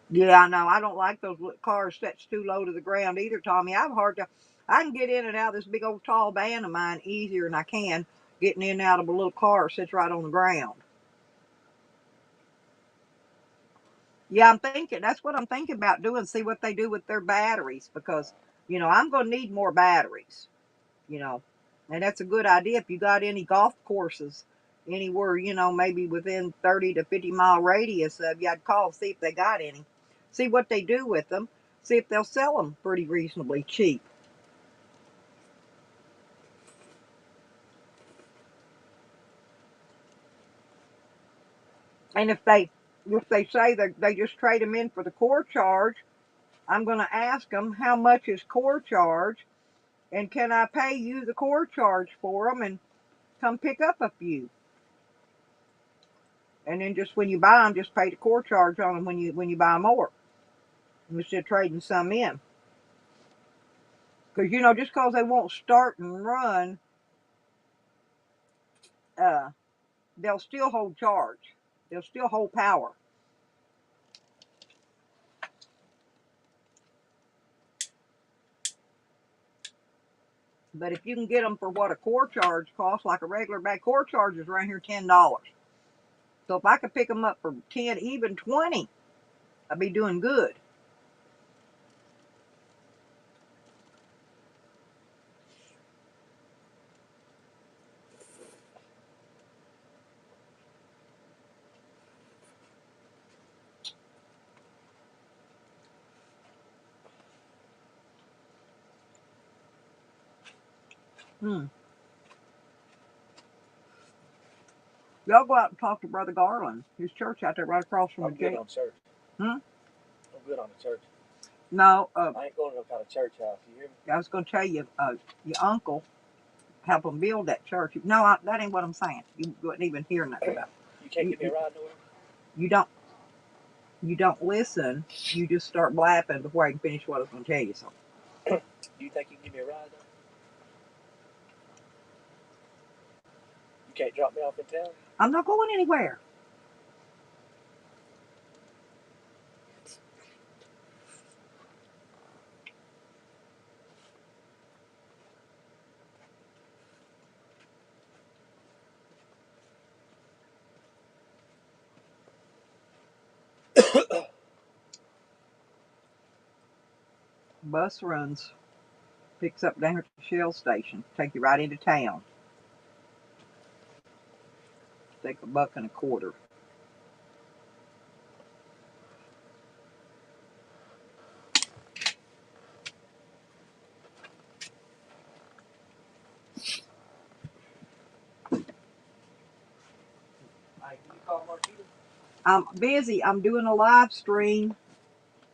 Yeah, I know. I don't like those cars that's too low to the ground either, Tommy. I have a hard time. I can get in and out of this big old tall van of mine easier than I can getting in and out of a little car that sits right on the ground. Yeah, I'm thinking that's what I'm thinking about doing. See what they do with their batteries because I'm going to need more batteries. You know, and that's a good idea. If you got any golf courses anywhere, maybe within 30 to 50 mile radius of you, I'd call see if they got any. See what they do with them. See if they'll sell them pretty reasonably cheap. And if they say that they just trade them in for the core charge, I'm going to ask them how much is core charge, and can I pay you the core charge for them and come pick up a few. And then just when you buy them, just pay the core charge on them when you buy more instead of trading some in. Because just because they won't start and run, uh, they'll still hold charge. They'll still hold power. But if you can get them for what a core charge costs, like a regular bag, core charge is around here $10. So if I could pick them up for 10, even 20, I'd be doing good. Hmm. Y'all go out and talk to Brother Garland. His church out there right across from I'm the good jail. on church. Hmm? I'm good on the church. No, I ain't going to no kind of church house. You hear me? I was going to tell you, your uncle helped him build that church. No, that ain't what I'm saying. You wouldn't even hear nothing about it. You can't You, give me a ride nowhere. you don't listen. You just start blapping before I can finish what I was going to tell you. So Do you think you can give me a ride though? You can't drop me off in town. I'm not going anywhere. Bus runs, picks up down here at the Shell station, take you right into town. Take $1.25. Hey, can you call Marquita? I'm busy. I'm doing a live stream.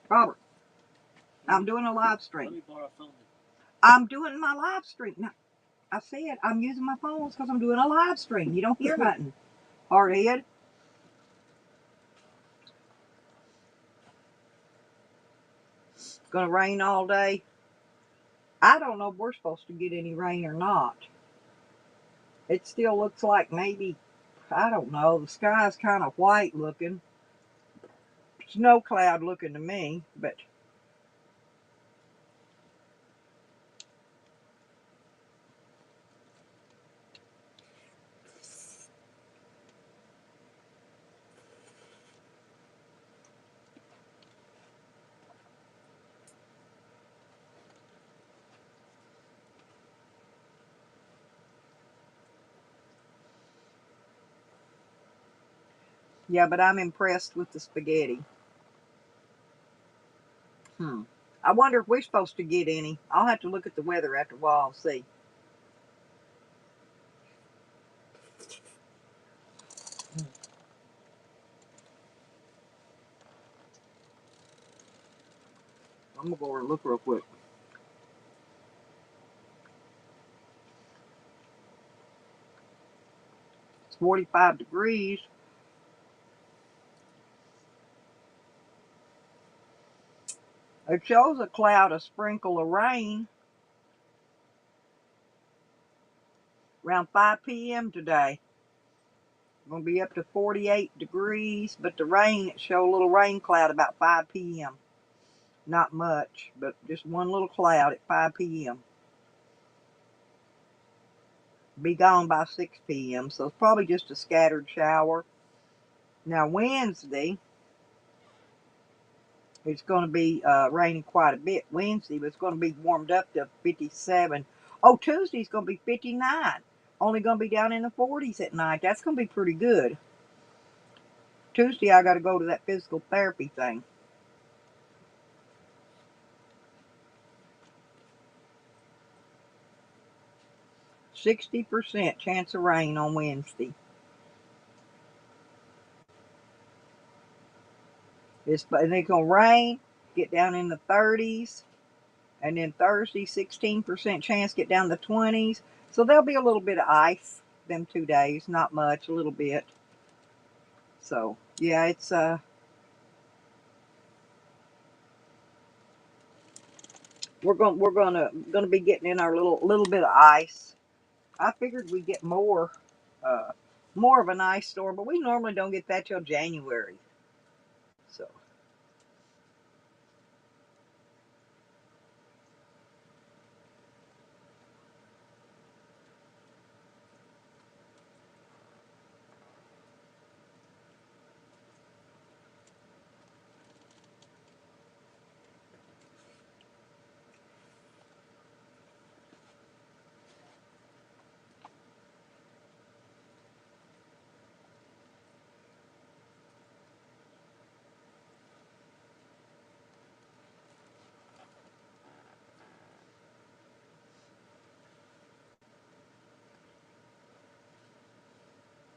Robert, I'm doing a live Let stream. me borrow a phone. I'm doing my live stream. Now, I said I'm using my phones because I'm doing a live stream. You don't hear nothing, hardhead. It's going to rain all day. I don't know if we're supposed to get any rain or not. It still looks like maybe, I don't know, the sky's kind of white looking. Snow cloud looking to me, but yeah, but I'm impressed with the spaghetti. I wonder if we're supposed to get any. I'll have to look at the weather after a while and see. I'm going to go over and look real quick. It's 45 degrees. It shows a cloud, a sprinkle of rain around 5 p.m. today. Going to be up to 48 degrees, but the rain, it showed a little rain cloud about 5 p.m. Not much, but just one little cloud at 5 p.m. Be gone by 6 p.m., so it's probably just a scattered shower. Now, Wednesday, it's going to be raining quite a bit Wednesday, but it's going to be warmed up to 57. Oh, Tuesday's going to be 59. Only going to be down in the 40s at night. That's going to be pretty good. Tuesday, I got to go to that physical therapy thing. %60 chance of rain on Wednesday. It's going to rain, get down in the 30s, and then Thursday, 16% chance get down to the 20s. So there'll be a little bit of ice them 2 days, not much, a little bit. So yeah, it's we're gonna be getting in our little bit of ice. I figured we'd get more of an ice storm, but we normally don't get that till January. So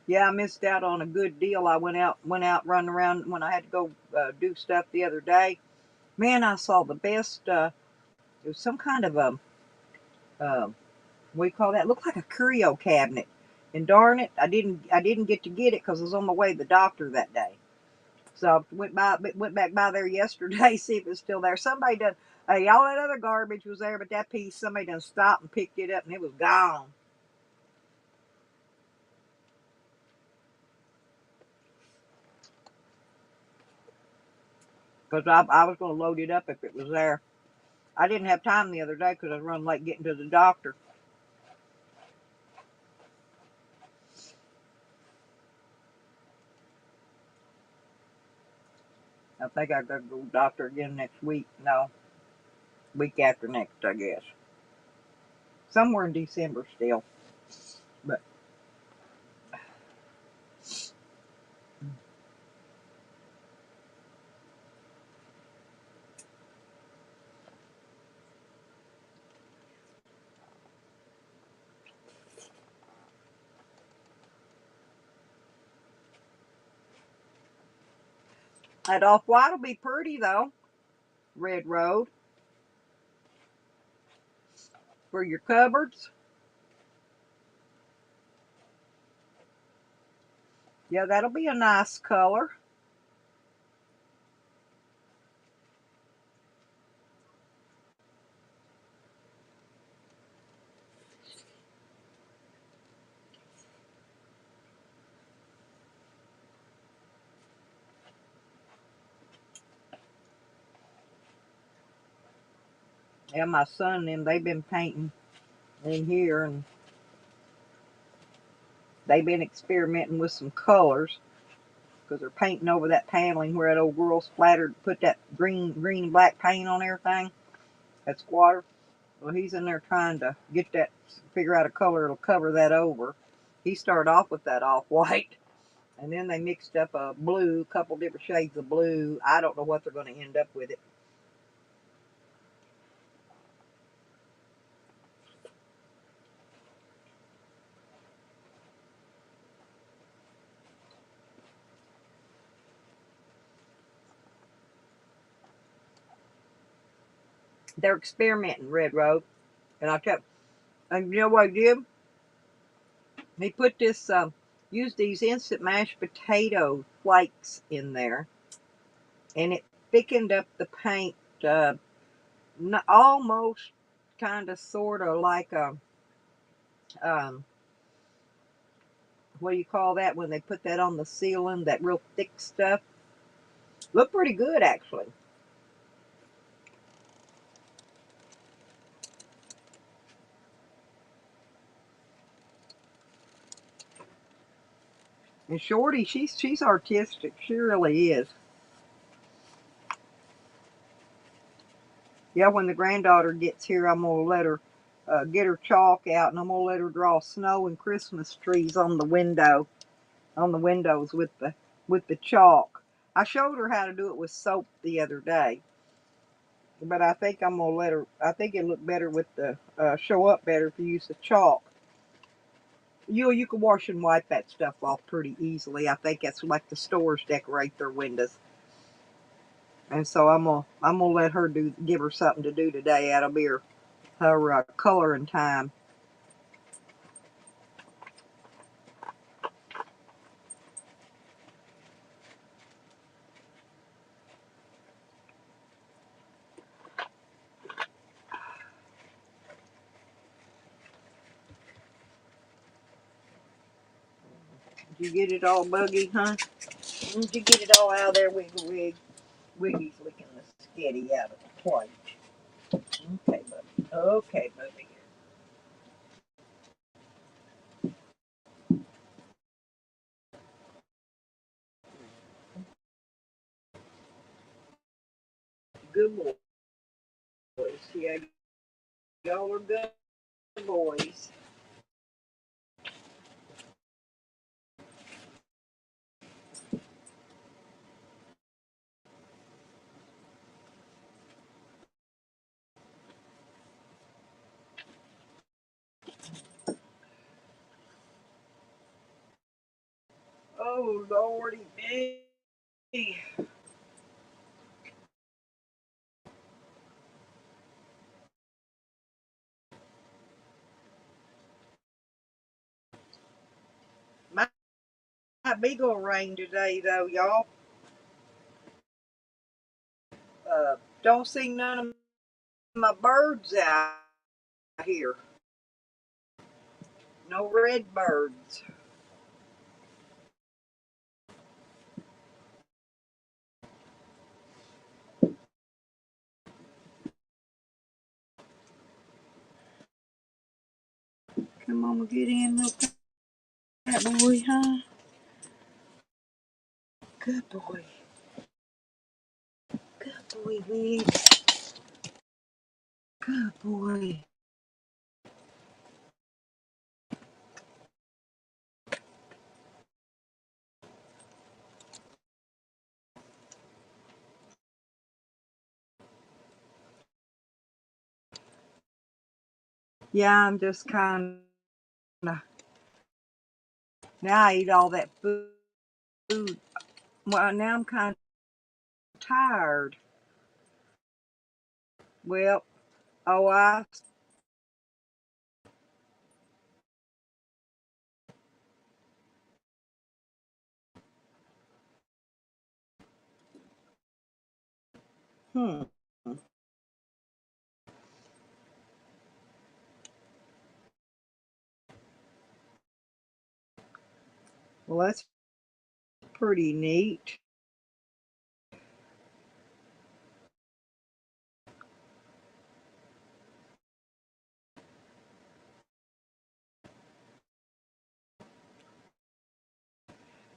Yeah, I missed out on a good deal. I went out running around when I had to go do stuff the other day. Man, I saw the best. It was some kind of a uh, what do you call that? It looked like a curio cabinet. And darn it, I didn't get to get it because I was on my way to the doctor that day. So I went back by there yesterday, see if it's still there. Somebody done, all that other garbage was there, but that piece somebody done stopped and picked it up and it was gone. Because I was going to load it up if it was there. I didn't have time the other day because I was running late getting to the doctor. I think I got to go to the doctor again next week. No, week after next, I guess. Somewhere in December still. But that off-white will be pretty though. Red Road for your cupboards. Yeah, that'll be a nice color. Yeah, my son and them, they've been painting in here and they've been experimenting with some colors because they're painting over that paneling where that old girl splattered, put that green and black paint on everything. That squatter. Well, he's in there trying to get that, figure out a color that'll cover that over. He started off with that off-white, and then they mixed up a blue, a couple different shades of blue. I don't know what they're going to end up with it. They're experimenting, Red Road. And I kept, and you know what he did? He put this, used these instant mashed potato flakes in there, and it thickened up the paint, almost kind of sort of like a, um, what do you call that when they put that on the ceiling, that real thick stuff? Looked pretty good, actually. And Shorty, she's artistic. She really is. Yeah, when the granddaughter gets here, I'm gonna let her get her chalk out, and I'm gonna let her draw snow and Christmas trees on on the windows with the chalk. I showed her how to do it with soap the other day, but I think I'm gonna let her. I think it'll look better with the show up better if you use the chalk. You can wash and wipe that stuff off pretty easily. I think that's like the stores decorate their windows. And so I'm gonna let her give her something to do today. That'll be her coloring time. Did you get it all buggy, huh? Did you get it all out of there, Wiggle Wig? Wiggy's licking the skitty out of the plate. Okay, Bubby. Okay, Bubby. Good boys. Yeah, y'all are good boys. Oh, Lordy me. Might be gonna rain today, though, y'all. Don't see none of my birds out here. No red birds. Come on, get in, little cat boy, huh? Good boy. Good boy, Willie. Good boy. Yeah, I'm just kind of. Now I eat all that food. Well, now I'm kind of tired. Well, oh, hmm. Well, that's pretty neat.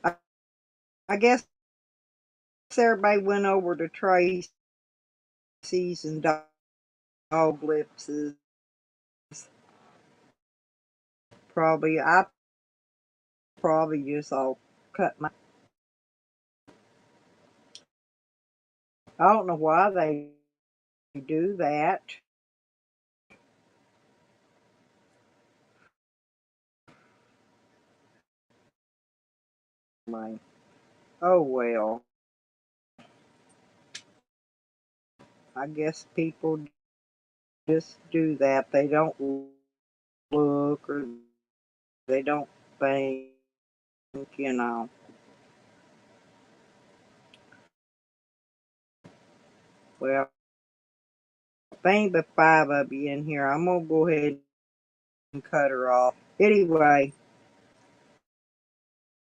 I, I guess everybody went over to Tracy's and Dog Lips's. Probably, I probably just all cut my. I don't know why they do that. Oh well, I guess people just do that. They don't look or they don't think, you know. Well, if there ain't but 5 of you in here, I'm gonna go ahead and cut her off. Anyway,